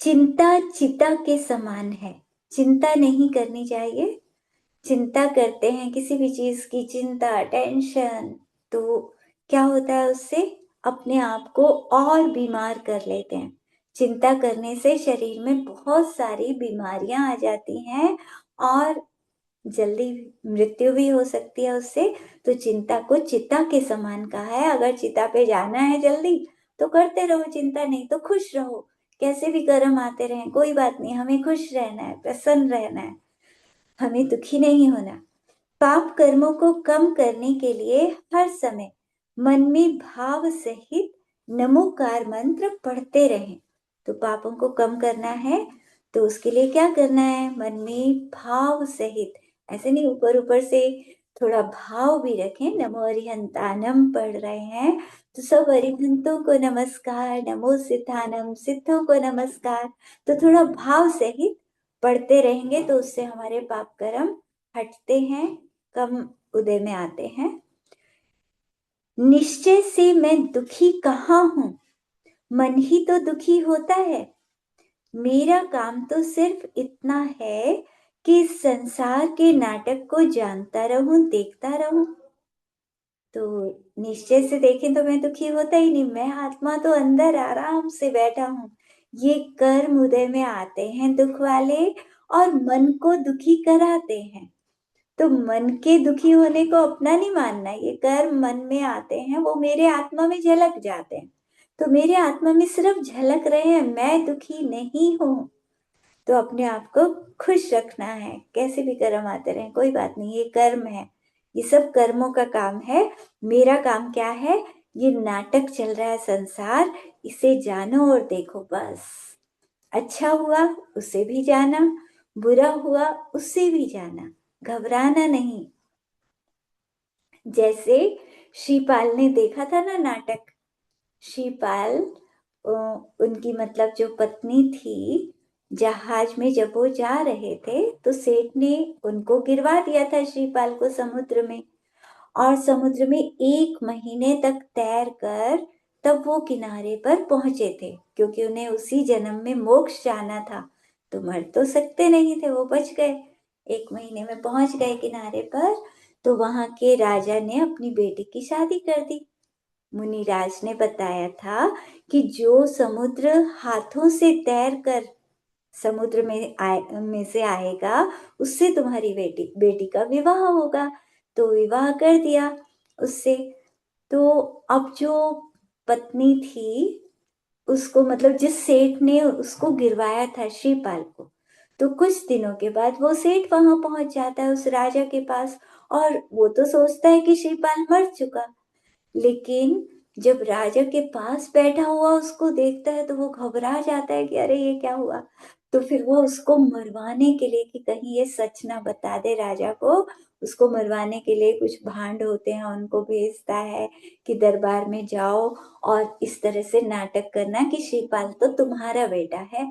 चिंता चिता के समान है, चिंता नहीं करनी चाहिए। चिंता करते हैं किसी भी चीज की, चिंता टेंशन, तो क्या होता है उससे अपने आप को और बीमार कर लेते हैं। चिंता करने से शरीर में बहुत सारी बीमारियां आ जाती हैं और जल्दी मृत्यु भी हो सकती है उससे। तो चिंता को चिता के समान कहा है। अगर चिता पे जाना है जल्दी तो करते रहो चिंता, नहीं तो खुश रहो। कैसे भी कर्म आते रहें कोई बात नहीं, हमें खुश रहना है, प्रसन्न रहना है, हमें दुखी नहीं होना। पाप कर्मों को कम करने के लिए हर समय मन में भाव सहित नमोकार मंत्र पढ़ते रहें। तो पापों को कम करना है तो उसके लिए क्या करना है, मन में भाव सहित, ऐसे नहीं ऊपर ऊपर से, थोड़ा भाव भी रखें। नमो अरिहंतानम पढ़ रहे हैं तो सब अरिहंतों को नमस्कार, नमो सिद्धानम सिद्धों को नमस्कार। तो थोड़ा भाव सहित पढ़ते रहेंगे तो उससे हमारे पाप कर्म हटते हैं, कम उदय में आते हैं। निश्चय से मैं दुखी कहाँ हूं, मन ही तो दुखी होता है। मेरा काम तो सिर्फ इतना है कि संसार के नाटक को जानता रहूं, देखता रहूं। तो निश्चय से देखें तो मैं दुखी होता ही नहीं, मैं आत्मा तो अंदर आराम से बैठा हूं। ये कर्म उदय में आते हैं दुख वाले और मन को दुखी कराते हैं। तो मन के दुखी होने को अपना नहीं मानना, ये कर्म मन में आते हैं वो मेरे आत्मा में झलक जाते हैं। तो मेरे आत्मा में सिर्फ झलक रहे हैं, मैं दुखी नहीं हूं। तो अपने आप को खुश रखना है, कैसे भी कर्म आते रहे कोई बात नहीं, ये कर्म है, ये सब कर्मों का काम है। मेरा काम क्या है, ये नाटक चल रहा है संसार, इसे जानो और देखो बस। अच्छा हुआ उसे भी जाना, बुरा हुआ उससे भी जाना, घबराना नहीं। जैसे श्रीपाल ने देखा था ना नाटक, श्रीपाल उनकी मतलब जो पत्नी थी, जहाज में जब वो जा रहे थे तो सेठ ने उनको गिरवा दिया था श्रीपाल को समुद्र में। और समुद्र में 1 महीने तक तैर कर तब वो किनारे पर पहुंचे थे, क्योंकि उन्हें उसी जन्म में मोक्ष जाना था। तो मर तो सकते नहीं थे, वो बच गए, 1 महीने में पहुंच गए किनारे पर। तो वहां के राजा ने अपनी बेटी की शादी कर दी। मुनिराज ने बताया था कि जो समुद्र हाथों से तैर कर समुद्र में से आएगा उससे तुम्हारी बेटी बेटी का विवाह होगा। तो विवाह कर दिया उससे। तो अब जो पत्नी थी उसको मतलब जिस सेठ ने उसको गिरवाया था श्रीपाल को, तो कुछ दिनों के बाद वो सेठ वहां पहुंच जाता है उस राजा के पास। और वो तो सोचता है कि श्रीपाल मर चुका, लेकिन जब राजा के पास बैठा हुआ उसको देखता है तो वो घबरा जाता है कि अरे ये क्या हुआ। तो फिर वो उसको मरवाने के लिए, कि कहीं ये सच ना बता दे राजा को, उसको मरवाने के लिए कुछ भांड होते हैं उनको भेजता है कि दरबार में जाओ और इस तरह से नाटक करना कि शिवपाल तो तुम्हारा बेटा है।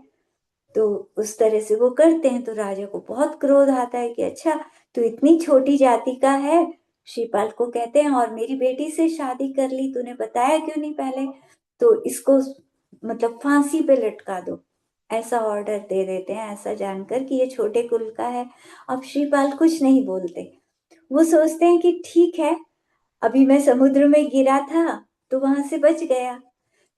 तो उस तरह से वो करते हैं तो राजा को बहुत क्रोध आता है कि अच्छा, तू इतनी छोटी जाति का है। शिवपाल को कहते हैं और मेरी बेटी से शादी कर ली, तूने बताया क्यों नहीं पहले। तो इसको मतलब फांसी पे लटका दो, ऐसा ऑर्डर दे देते हैं, ऐसा जानकर कि ये छोटे कुल का है। अब शिवपाल कुछ नहीं बोलते। वो सोचते हैं कि ठीक है, अभी मैं समुद्र में गिरा था तो वहां से बच गया,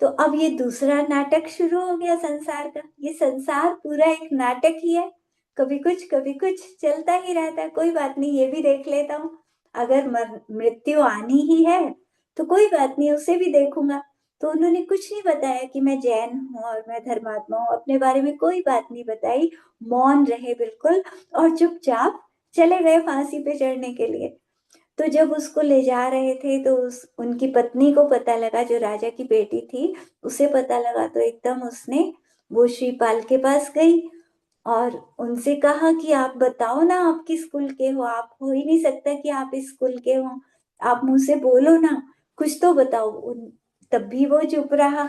तो अब ये दूसरा नाटक शुरू हो गया संसार का। ये संसार पूरा एक नाटक ही है, कभी कुछ चलता ही रहता है। कोई बात नहीं, ये भी देख लेता हूँ। अगर मृत्यु आनी ही है तो कोई बात नहीं, उसे भी देखूंगा। तो उन्होंने कुछ नहीं बताया कि मैं जैन हूँ और मैं धर्मात्मा हूँ, अपने बारे में कोई बात नहीं बताई। मौन रहे बिल्कुल और चुपचाप चले गए फांसी पे चढ़ने के लिए। तो जब उसको ले जा रहे थे तो उनकी पत्नी को पता लगा, जो राजा की बेटी थी, उसे पता लगा तो एकदम उसने वो श्रीपाल के पास गई और उनसे कहा कि आप बताओ ना, आप किस कुल के हो, आप हो ही नहीं सकता कि आप इस कुल के हो, आप मुंह से बोलो ना, कुछ तो बताओ। तब भी वो चुप रहा।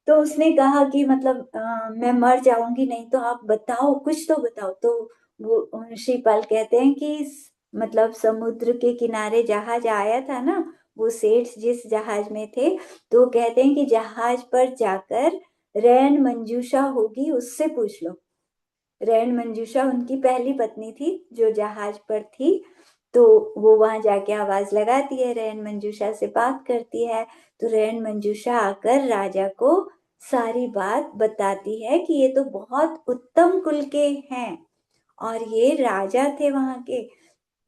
तो उसने कहा कि मतलब मैं मर जाऊंगी नहीं तो आप बताओ, कुछ तो बताओ। तो वो शिवपाल कहते हैं कि मतलब समुद्र के किनारे जहाज आया था ना, वो सेठ जिस जहाज में थे, तो कहते हैं कि जहाज पर जाकर रैन मंजूषा होगी उससे पूछ लो। रैन मंजूषा उनकी पहली पत्नी थी जो जहाज पर थी। तो वो वहां जाके आवाज लगाती है, रैन मंजूषा से बात करती है। तो रैन मंजूषा आकर राजा को सारी बात बताती है कि ये तो बहुत उत्तम कुल के हैं और ये राजा थे वहां के।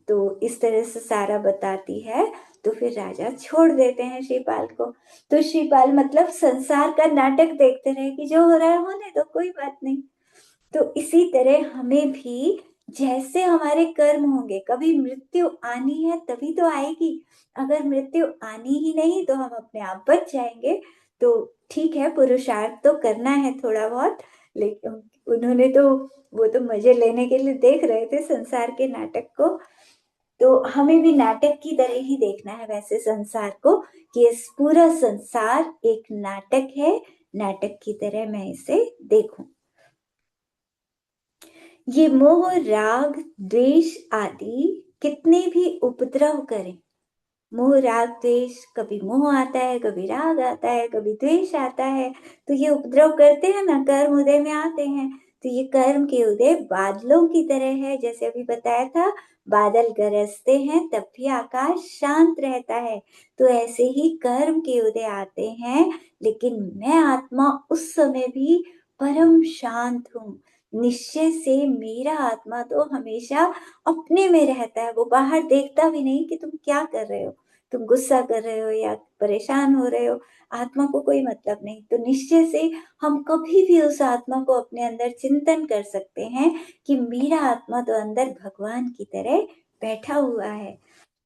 तो इस तरह से सारा बताती है। तो फिर राजा छोड़ देते हैं शिवपाल को। तो शिवपाल मतलब संसार का नाटक देखते रहे कि जो हो रहा है होने दो, कोई बात नहीं। तो इसी तरह हमें भी जैसे हमारे कर्म होंगे, कभी मृत्यु आनी है तभी तो आएगी। अगर मृत्यु आनी ही नहीं तो हम अपने आप बच जाएंगे। तो ठीक है, पुरुषार्थ तो करना है थोड़ा बहुत, लेकिन उन्होंने तो वो तो मजे लेने के लिए देख रहे थे संसार के नाटक को। तो हमें भी नाटक की तरह ही देखना है वैसे संसार को, कि इस पूरा संसार एक नाटक है, नाटक की तरह मैं इसे देखूं। ये मोह राग द्वेष आदि कितने भी उपद्रव करें, मोह राग द्वेष, कभी मोह आता है, कभी राग आता है, कभी द्वेष आता है, तो ये उपद्रव करते हैं ना, कर्म उदय में आते हैं। तो ये कर्म के उदय बादलों की तरह है, जैसे अभी बताया था, बादल गरजते हैं तब भी आकाश शांत रहता है। तो ऐसे ही कर्म के उदय आते हैं, लेकिन मैं आत्मा उस समय भी परम शांत हूँ। निश्चय से मेरा आत्मा तो हमेशा अपने में रहता है, वो बाहर देखता भी नहीं कि तुम क्या कर रहे हो, तुम गुस्सा कर रहे हो या परेशान हो रहे हो, आत्मा को कोई मतलब नहीं। तो निश्चय से हम कभी भी उस आत्मा को अपने अंदर चिंतन कर सकते हैं कि मेरा आत्मा तो अंदर भगवान की तरह बैठा हुआ है।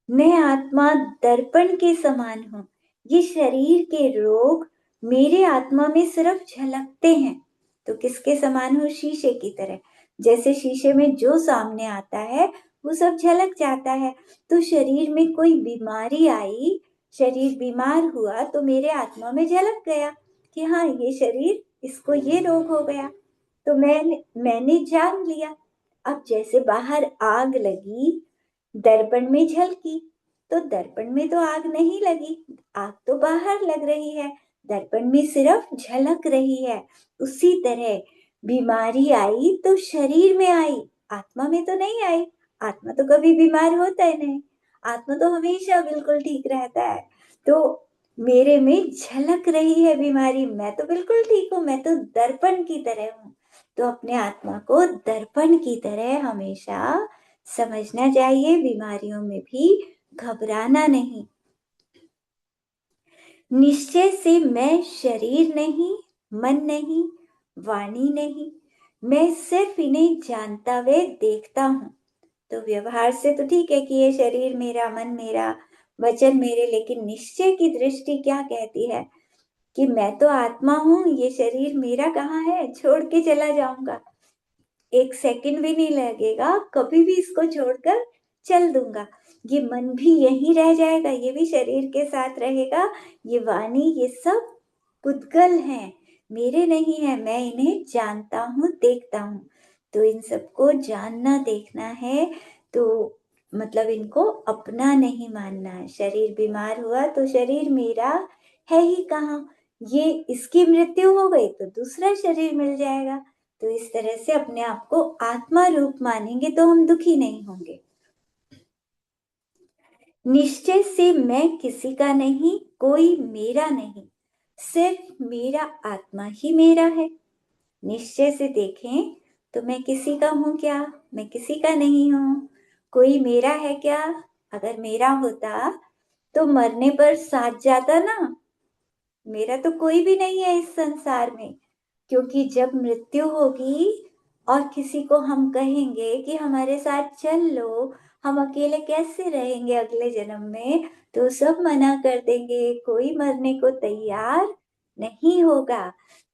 मैं आत्मा दर्पण के समान हूँ। ये शरीर के रोग मेरे आत्मा में सिर्फ झलकते हैं। तो किसके समान हूँ? शीशे की तरह। जैसे शीशे में जो सामने आता है वो सब झलक जाता है। तो शरीर में कोई बीमारी आई, शरीर बीमार हुआ तो मेरे आत्मा में झलक गया कि हाँ, ये शरीर, इसको ये रोग हो गया। तो मैंने जान लिया। अब जैसे बाहर आग लगी, दर्पण में झलकी, तो दर्पण में तो आग नहीं लगी, आग तो बाहर लग रही है, दर्पण में सिर्फ झलक रही है। उसी तरह बीमारी आई तो शरीर में आई, आत्मा में तो नहीं आई। आत्मा तो कभी बीमार होता ही नहीं, आत्मा तो हमेशा बिल्कुल ठीक रहता है। तो मेरे में झलक रही है बीमारी, मैं तो बिल्कुल ठीक हूँ, मैं तो दर्पण की तरह हूँ। तो अपने आत्मा को दर्पण की तरह हमेशा समझना चाहिए, बीमारियों में भी घबराना नहीं। निश्चय से मैं शरीर नहीं, मन नहीं, वाणी नहीं, मैं सिर्फ इन्हें जानता हुए देखता हूँ। तो व्यवहार से तो ठीक है कि ये शरीर मेरा, मन मेरा, वचन मेरे, लेकिन निश्चय की दृष्टि क्या कहती है कि मैं तो आत्मा हूं, ये शरीर मेरा कहाँ है, छोड़ के चला जाऊंगा, एक सेकंड भी नहीं लगेगा, कभी भी इसको छोड़कर चल दूंगा। ये मन भी यहीं रह जाएगा, ये भी शरीर के साथ रहेगा। ये वाणी, ये सब पुद्गल हैं, मेरे नहीं है, मैं इन्हें जानता हूँ, देखता हूँ। तो इन सबको जानना देखना है, तो मतलब इनको अपना नहीं मानना है। शरीर बीमार हुआ तो शरीर मेरा है ही कहाँ, ये इसकी मृत्यु हो गई तो दूसरा शरीर मिल जाएगा। तो इस तरह से अपने आप को आत्मा रूप मानेंगे तो हम दुखी नहीं होंगे। निश्चय से मैं किसी का नहीं, कोई मेरा नहीं, सिर्फ मेरा आत्मा ही मेरा है। निश्चय से देखें तो मैं किसी का हूं क्या? मैं किसी का नहीं हूं। कोई मेरा है क्या? अगर मेरा होता तो मरने पर साथ जाता ना। मेरा तो कोई भी नहीं है इस संसार में, क्योंकि जब मृत्यु होगी और किसी को हम कहेंगे कि हमारे साथ चल लो, हम अकेले कैसे रहेंगे अगले जन्म में, तो सब मना कर देंगे, कोई मरने को तैयार नहीं होगा।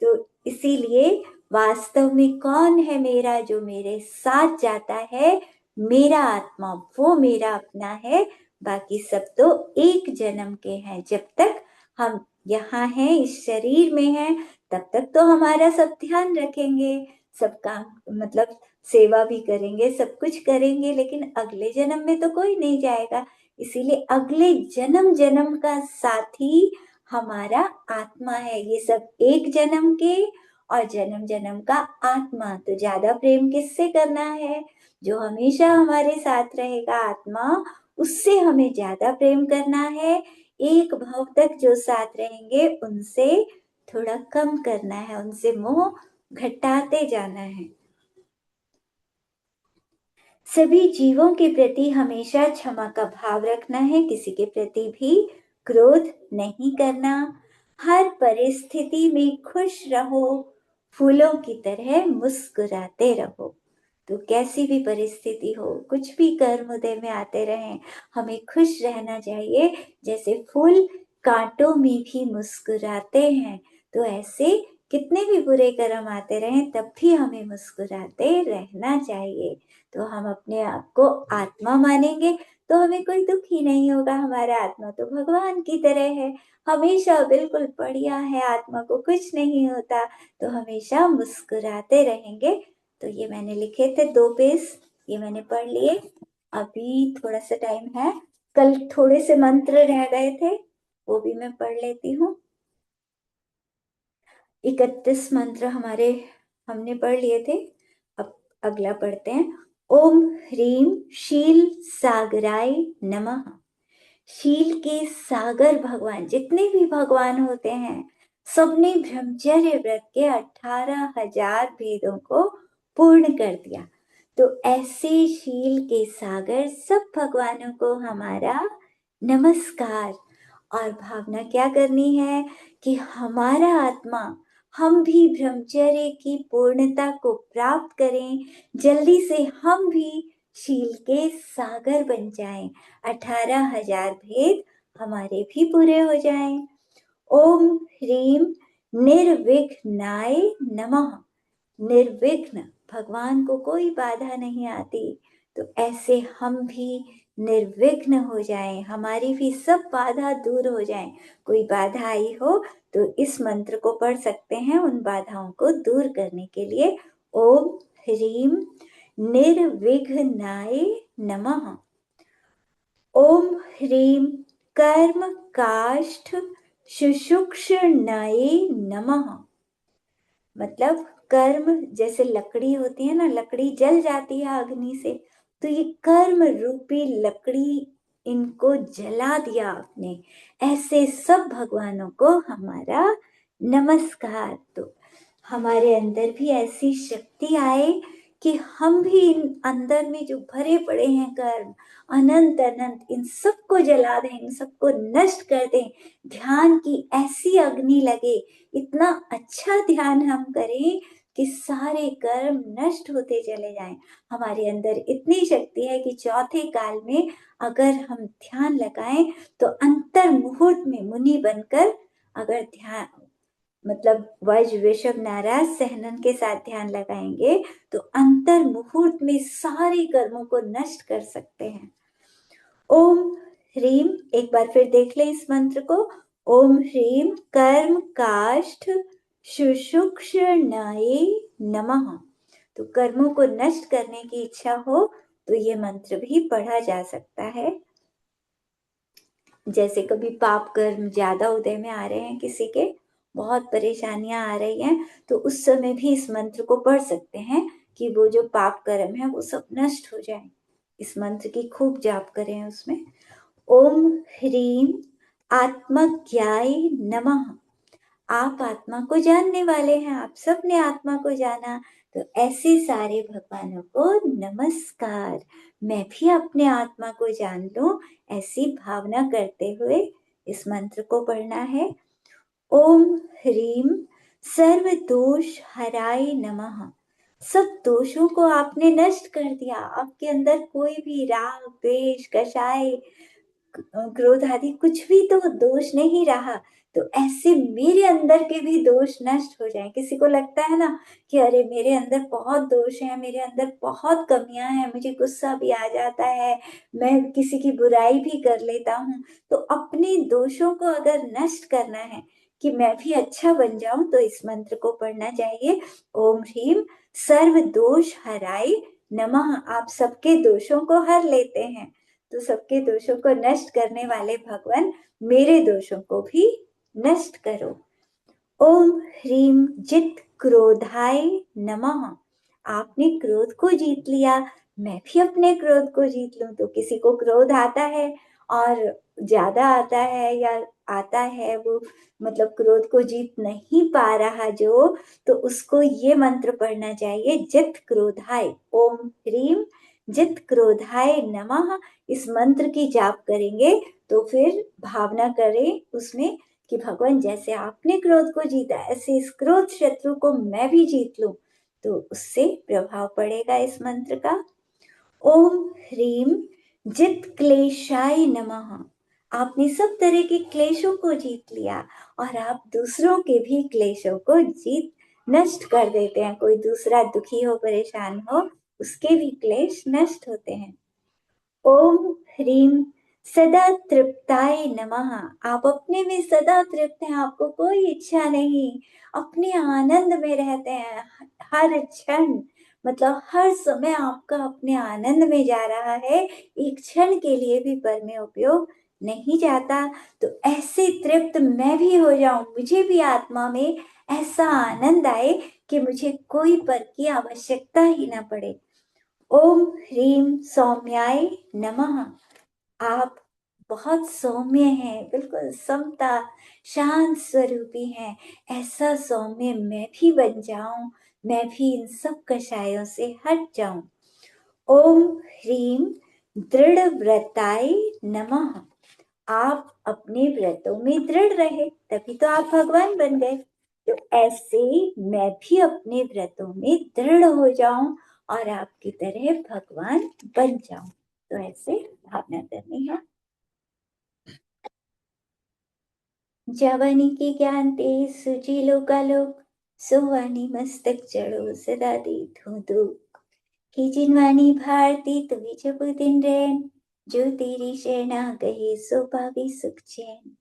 तो इसीलिए वास्तव में कौन है मेरा जो मेरे साथ जाता है? मेरा आत्मा, वो मेरा अपना है। बाकी सब तो एक जन्म के हैं। जब तक हम यहाँ हैं, इस शरीर में हैं, तब तक तो हमारा सब ध्यान रखेंगे, सब काम मतलब सेवा भी करेंगे, सब कुछ करेंगे, लेकिन अगले जन्म में तो कोई नहीं जाएगा। इसीलिए अगले जन्म जन्म का साथी हमारा आत्मा है। ये सब एक जन्म के और जन्म जन्म का आत्मा। तो ज्यादा प्रेम किससे करना है? जो हमेशा हमारे साथ रहेगा आत्मा, उससे हमें ज्यादा प्रेम करना है। एक भाव तक जो साथ रहेंगे उनसे थोड़ा कम करना है, उनसे मोह घटाते जाना है। सभी जीवों के प्रति हमेशा क्षमा का भाव रखना है, किसी के प्रति भी क्रोध नहीं करना। हर परिस्थिति में खुश रहो, फूलों की तरह मुस्कुराते रहो। तो कैसी भी परिस्थिति हो, कुछ भी कर्म उदय में आते रहें, हमें खुश रहना चाहिए। जैसे फूल कांटों में भी मुस्कुराते हैं, तो ऐसे कितने भी बुरे कर्म आते रहें तब भी हमें मुस्कुराते रहना चाहिए। तो हम अपने आप को आत्मा मानेंगे तो हमें कोई दुख ही नहीं होगा। हमारा आत्मा तो भगवान की तरह है, हमेशा बिल्कुल बढ़िया है, आत्मा को कुछ नहीं होता, तो हमेशा मुस्कुराते रहेंगे। तो ये मैंने लिखे थे 2 पेज, ये मैंने पढ़ लिए। अभी थोड़ा सा टाइम है, कल थोड़े से मंत्र रह गए थे, वो भी मैं पढ़ लेती हूँ। 31 मंत्र हमारे हमने पढ़ लिए थे। अब अगला पढ़ते हैं। ओम ह्रीम शील सागराय नमः। शील के सागर भगवान, जितने भी भगवान होते हैं, सबने ब्रह्मचर्य व्रत के 18,000 भेदों को पूर्ण कर दिया। तो ऐसे शील के सागर सब भगवानों को हमारा नमस्कार। और भावना क्या करनी है कि हमारा आत्मा, हम भी ब्रह्मचर्य की पूर्णता को प्राप्त करें, जल्दी से हम भी शील के सागर बन जाएं, 18,000 भेद हमारे भी पूरे हो जाएं। ओम ह्रीम निर्विघ्नाय नमः। निर्विघ्न, भगवान को कोई बाधा नहीं आती, तो ऐसे हम भी निर्विघ्न हो जाएं, हमारी भी सब बाधा दूर हो जाएं। कोई बाधा आई हो तो इस मंत्र को पढ़ सकते हैं उन बाधाओं को दूर करने के लिए। ओम ह्रीम निर्विघ्नाय नमः। ओम ह्रीम कर्म काष्ठ शुशुक्षणाय नमः। मतलब कर्म, जैसे लकड़ी होती है ना, लकड़ी जल जाती है अग्नि से, तो ये कर्म रूपी लकड़ी, इनको जला दिया आपने। ऐसे सब भगवानों को हमारा नमस्कार। तो हमारे अंदर भी ऐसी शक्ति आए कि हम भी इन अंदर में जो भरे पड़े हैं कर्म, अनंत अनंत, इन सबको जला दें, इन सबको नष्ट कर दें। ध्यान की ऐसी अग्नि लगे, इतना अच्छा ध्यान हम करें कि सारे कर्म नष्ट होते चले जाएं। हमारे अंदर इतनी शक्ति है कि चौथे काल में अगर हम ध्यान लगाएं तो अंतर मुहूर्त में मुनि बनकर अगर ध्यान मतलब वज्र वृषभ नाराज सहनन के साथ ध्यान लगाएंगे तो अंतर मुहूर्त में सारे कर्मों को नष्ट कर सकते हैं। ओम ह्रीम, एक बार फिर देख ले इस मंत्र को। ओम ह्रीम कर्म काष्ठ शुशुक्षणाय नमः। तो कर्मों को नष्ट करने की इच्छा हो तो ये मंत्र भी पढ़ा जा सकता है। जैसे कभी पाप कर्म ज्यादा उदय में आ रहे हैं, किसी के बहुत परेशानियां आ रही हैं, तो उस समय भी इस मंत्र को पढ़ सकते हैं कि वो जो पाप कर्म है वो सब नष्ट हो जाए। इस मंत्र की खूब जाप करें उसमें। ओम ह्रीम आत्मज्ञाय नमः। आप आत्मा को जानने वाले हैं, आप सबने आत्मा को जाना, तो ऐसे सारे भगवानों को नमस्कार। मैं भी अपने आत्मा को जान लूं, ऐसी भावना करते हुए इस मंत्र को पढ़ना है। ओम ह्रीम सर्व दोष हराय नमः। सब दोषों को आपने नष्ट कर दिया, आपके अंदर कोई भी राग द्वेष कषाय क्रोध आदि कुछ भी तो दोष नहीं रहा, तो ऐसे मेरे अंदर के भी दोष नष्ट हो जाएं। किसी को लगता है ना कि अरे मेरे अंदर बहुत दोष है, मेरे अंदर बहुत कमियां हैं, मुझे गुस्सा भी आ जाता है, मैं किसी की बुराई भी कर लेता हूँ, तो अपने दोषों को अगर नष्ट करना है कि मैं भी अच्छा बन जाऊं तो इस मंत्र को पढ़ना चाहिए। ओम ह्रीम सर्व दोष हराय नमः। आप सबके दोषों को हर लेते हैं, तो सबके दोषों को नष्ट करने वाले भगवान मेरे दोषों को भी नष्ट करो। ओम ह्रीम जित क्रोधाय नमः। आपने क्रोध को जीत लिया, मैं भी अपने क्रोध को जीत लूं। तो किसी को क्रोध आता है और ज्यादा आता है या आता है वो मतलब क्रोध को जीत नहीं पा रहा जो, तो उसको ये मंत्र पढ़ना चाहिए जित क्रोधाय। ओम ह्रीम जित क्रोधाय नमः। इस मंत्र की जाप करेंगे तो फिर भावना करें उसमें कि भगवान जैसे आपने क्रोध को जीता ऐसे इस क्रोध शत्रु को मैं भी जीत लूं, तो उससे प्रभाव पड़ेगा इस मंत्र का। ओम ह्रीम जित क्लेशाय नमः। आपने सब तरह के क्लेशों को जीत लिया और आप दूसरों के भी क्लेशों को जीत नष्ट कर देते हैं। कोई दूसरा दुखी हो परेशान हो उसके भी क्लेश नष्ट होते हैं। ओम ह्रीम सदा तृप्ताय नमः। आप अपने में सदा तृप्त हैं, आपको कोई इच्छा नहीं, अपने आनंद में रहते हैं। हर क्षण मतलब हर समय आपका अपने आनंद में जा रहा है, एक क्षण के लिए भी पर में उपयोग नहीं जाता। तो ऐसे तृप्त मैं भी हो जाऊं, मुझे भी आत्मा में ऐसा आनंद आए कि मुझे कोई पर की आवश्यकता ही ना पड़े। ओम ह्रीम सौम्याय नमः। आप बहुत सौम्य हैं, बिल्कुल समता शांत स्वरूपी हैं। ऐसा सौम्य मैं भी बन जाऊं, मैं भी इन सब कषायों से हट जाऊं। ओम ह्रीम दृढ़ व्रताय नमः। आप अपने व्रतों में दृढ़ रहे तभी तो आप भगवान बन गए। तो ऐसे मैं भी अपने व्रतों में दृढ़ हो जाऊं और आपकी तरह भगवान बन जाऊं। तो ऐसे भावना करनी है। जवानी के ज्ञान तेज सुजीलो का लोक, सोवानी मस्तक चढ़ो सदा दे धो दो। कि जिनवानी भारती तुझे जब दिन रैन, जो तेरी शरणा गए सो पावे सुख चैन।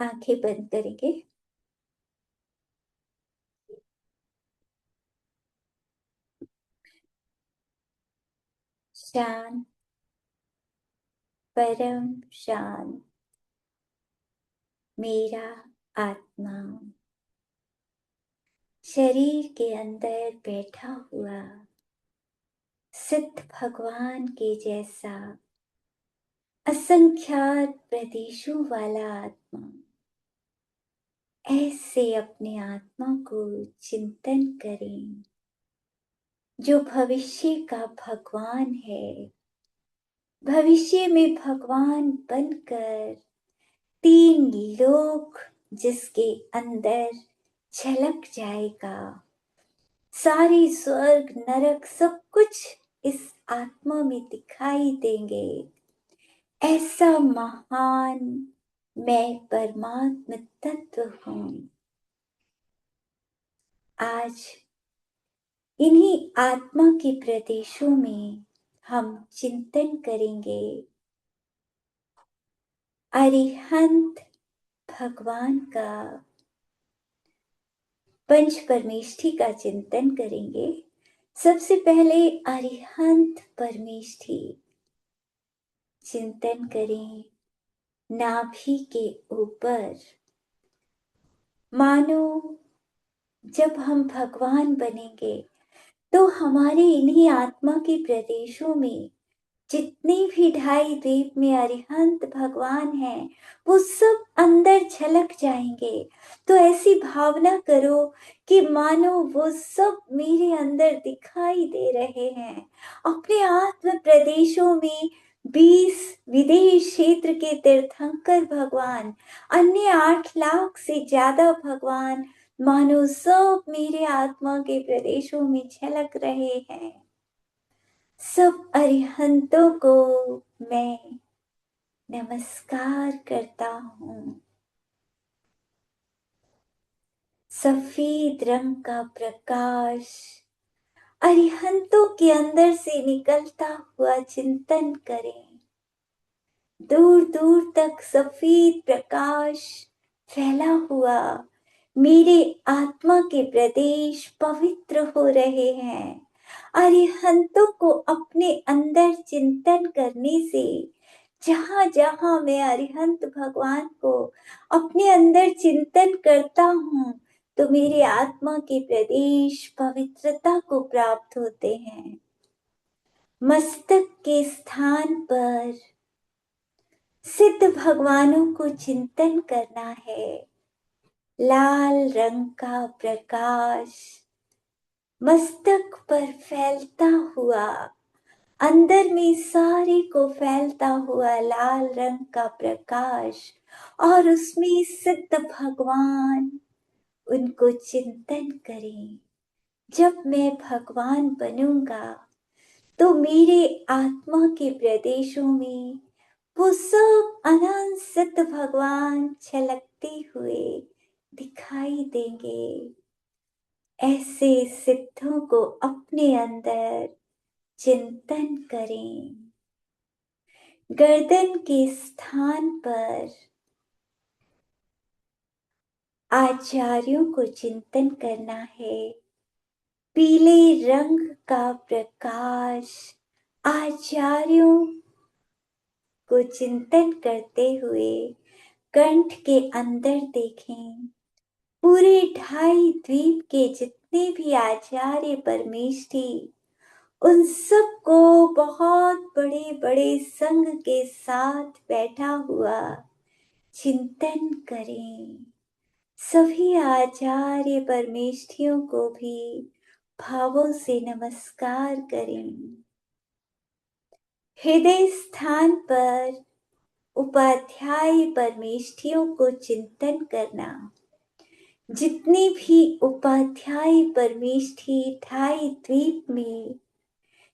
आंखें बंद करेंगे। शांत, परम शांत मेरा आत्मा शरीर के अंदर बैठा हुआ सिद्ध भगवान के जैसा असंख्यात प्रदेशों वाला आत्मा, ऐसे अपने आत्मा को चिंतन करें जो भविष्य का भगवान है। भविष्य में भगवान बनकर 3 लोक जिसके अंदर झलक जाएगा, सारी स्वर्ग नरक सब कुछ इस आत्मा में दिखाई देंगे। ऐसा महान मैं परमात्म तत्व हूं। आज इन्हीं आत्मा के प्रदेशों में हम चिंतन करेंगे, अरिहंत भगवान का, पंच परमेष्ठी का चिंतन करेंगे। सबसे पहले अरिहंत परमेष्ठी चिंतन करें। नाभि के ऊपर, मानो जब हम भगवान बनेंगे तो हमारे इन्हीं आत्मा के प्रदेशों में जितने भी 2.5 द्वीप में अरिहंत भगवान हैं, वो सब अंदर झलक जाएंगे। तो ऐसी भावना करो कि मानो वो सब मेरे अंदर दिखाई दे रहे हैं। अपने आत्म प्रदेशों में 20 विदेश क्षेत्र के तीर्थंकर भगवान, अन्य 8 लाख से ज्यादा भगवान मानो सब मेरे आत्मा के प्रदेशों में झलक रहे हैं। सब अरिहंतों को मैं नमस्कार करता हूँ। सफेद रंग का प्रकाश अरिहंतों के अंदर से निकलता हुआ चिंतन करें। दूर दूर तक सफेद प्रकाश फैला हुआ मेरे आत्मा के प्रदेश पवित्र हो रहे हैं। अरिहंतों को अपने अंदर चिंतन करने से, जहां जहां मैं अरिहंत भगवान को अपने अंदर चिंतन करता हूँ, तो मेरे आत्मा के प्रदेश पवित्रता को प्राप्त होते हैं। मस्तक के स्थान पर सिद्ध भगवानों को चिंतन करना है। लाल रंग का प्रकाश मस्तक पर फैलता हुआ, अंदर में सारे को फैलता हुआ लाल रंग का प्रकाश, और उसमें सिद्ध भगवान, उनको चिंतन करें। जब मैं भगवान बनूंगा तो मेरे आत्मा के प्रदेशों में वो सब अनंत सिद्ध भगवान छलकते हुए दिखाई देंगे। ऐसे सिद्धों को अपने अंदर चिंतन करें। गर्दन के स्थान पर आचार्यों को चिंतन करना है। पीले रंग का प्रकाश आचार्यों को चिंतन करते हुए कंठ के अंदर देखें। पूरे 2.5 द्वीप के जितने भी आचार्य परमेष्ठी, उन सबको बहुत बड़े बड़े संघ के साथ बैठा हुआ चिंतन करें। सभी आचार्य परमेष्ठियों को भी भावों से नमस्कार करें। हृदय स्थान पर उपाध्याय परमेष्ठियों को चिंतन करना। जितने भी उपाध्याय परमेष्ठी 2.5 द्वीप में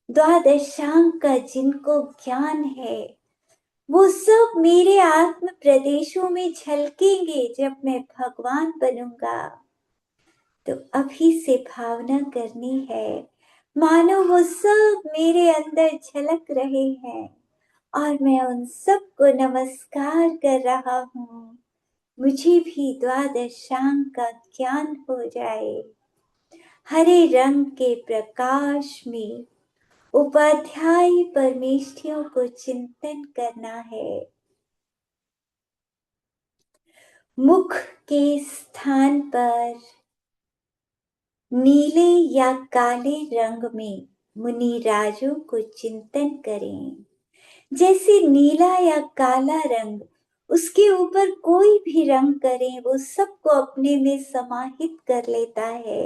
द्वादशांग का जिनको ज्ञान है, वो सब मेरे आत्म प्रदेशों में झलकेंगे जब मैं भगवान बनूंगा। तो अभी से भावना करनी है, मानो वो सब मेरे अंदर झलक रहे हैं और मैं उन सबको नमस्कार कर रहा हूँ। मुझे भी द्वादशांग का ज्ञान हो जाए। हरे रंग के प्रकाश में उपाध्याय परमेष्ठियों को चिंतन करना है। मुख के स्थान पर नीले या काले रंग में मुनिराजों को चिंतन करें। जैसे नीला या काला रंग, उसके ऊपर कोई भी रंग करें वो सबको अपने में समाहित कर लेता है।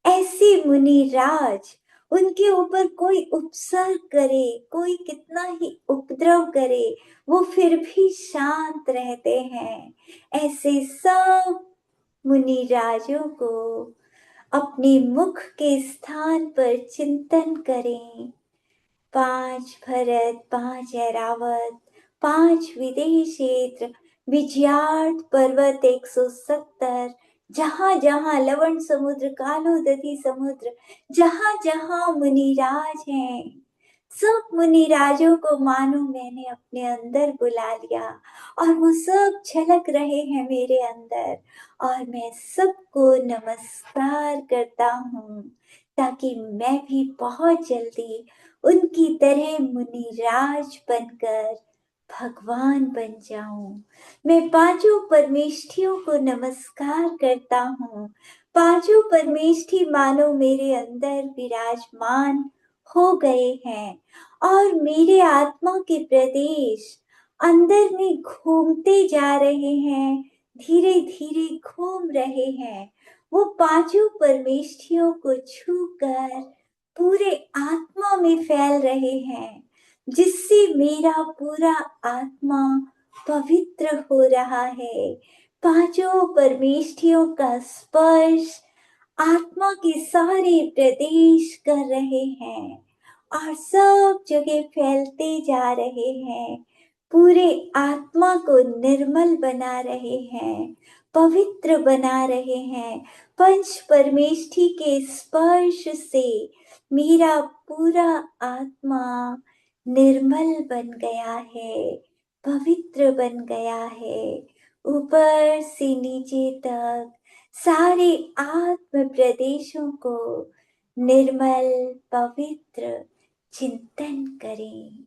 ऐसे मुनिराज, उनके ऊपर कोई उपसर्ग करे, कोई कितना ही उपद्रव करे, वो फिर भी शांत रहते हैं। ऐसे सब मुनिराजों को अपने मुख के स्थान पर चिंतन करें। 5 भरत, 5 ऐरावत, 5 विदेह क्षेत्र, विजयार्थ पर्वत 170, जहां जहां लवण समुद्र, कालोदधि समुद्र, जहां जहां मुनिराज हैं, सब मुनिराजों को मानो मैंने अपने अंदर बुला लिया और वो सब झलक रहे हैं मेरे अंदर, और मैं सबको नमस्कार करता हूँ ताकि मैं भी बहुत जल्दी उनकी तरह मुनिराज बनकर भगवान बन जाऊं। मैं पांचों परमेष्ठियों को नमस्कार करता हूँ। पांचों परमेष्ठि मानो मेरे अंदर विराजमान हो गए हैं और मेरे आत्मा के प्रदेश अंदर में घूमते जा रहे हैं, धीरे धीरे घूम रहे हैं। वो पांचों परमेष्ठियों को छूकर पूरे आत्मा में फैल रहे हैं, जिससे मेरा पूरा आत्मा पवित्र हो रहा है। पांचों परमेष्ठियों का स्पर्श आत्मा के सारे प्रदेश कर रहे हैं और सब जगह फैलते जा रहे हैं। पूरे आत्मा को निर्मल बना रहे हैं, पवित्र बना रहे हैं। पंच परमेष्ठि के स्पर्श से मेरा पूरा आत्मा निर्मल बन गया है, पवित्र बन गया है। ऊपर से नीचे तक सारे आत्म प्रदेशों को निर्मल पवित्र चिंतन करें।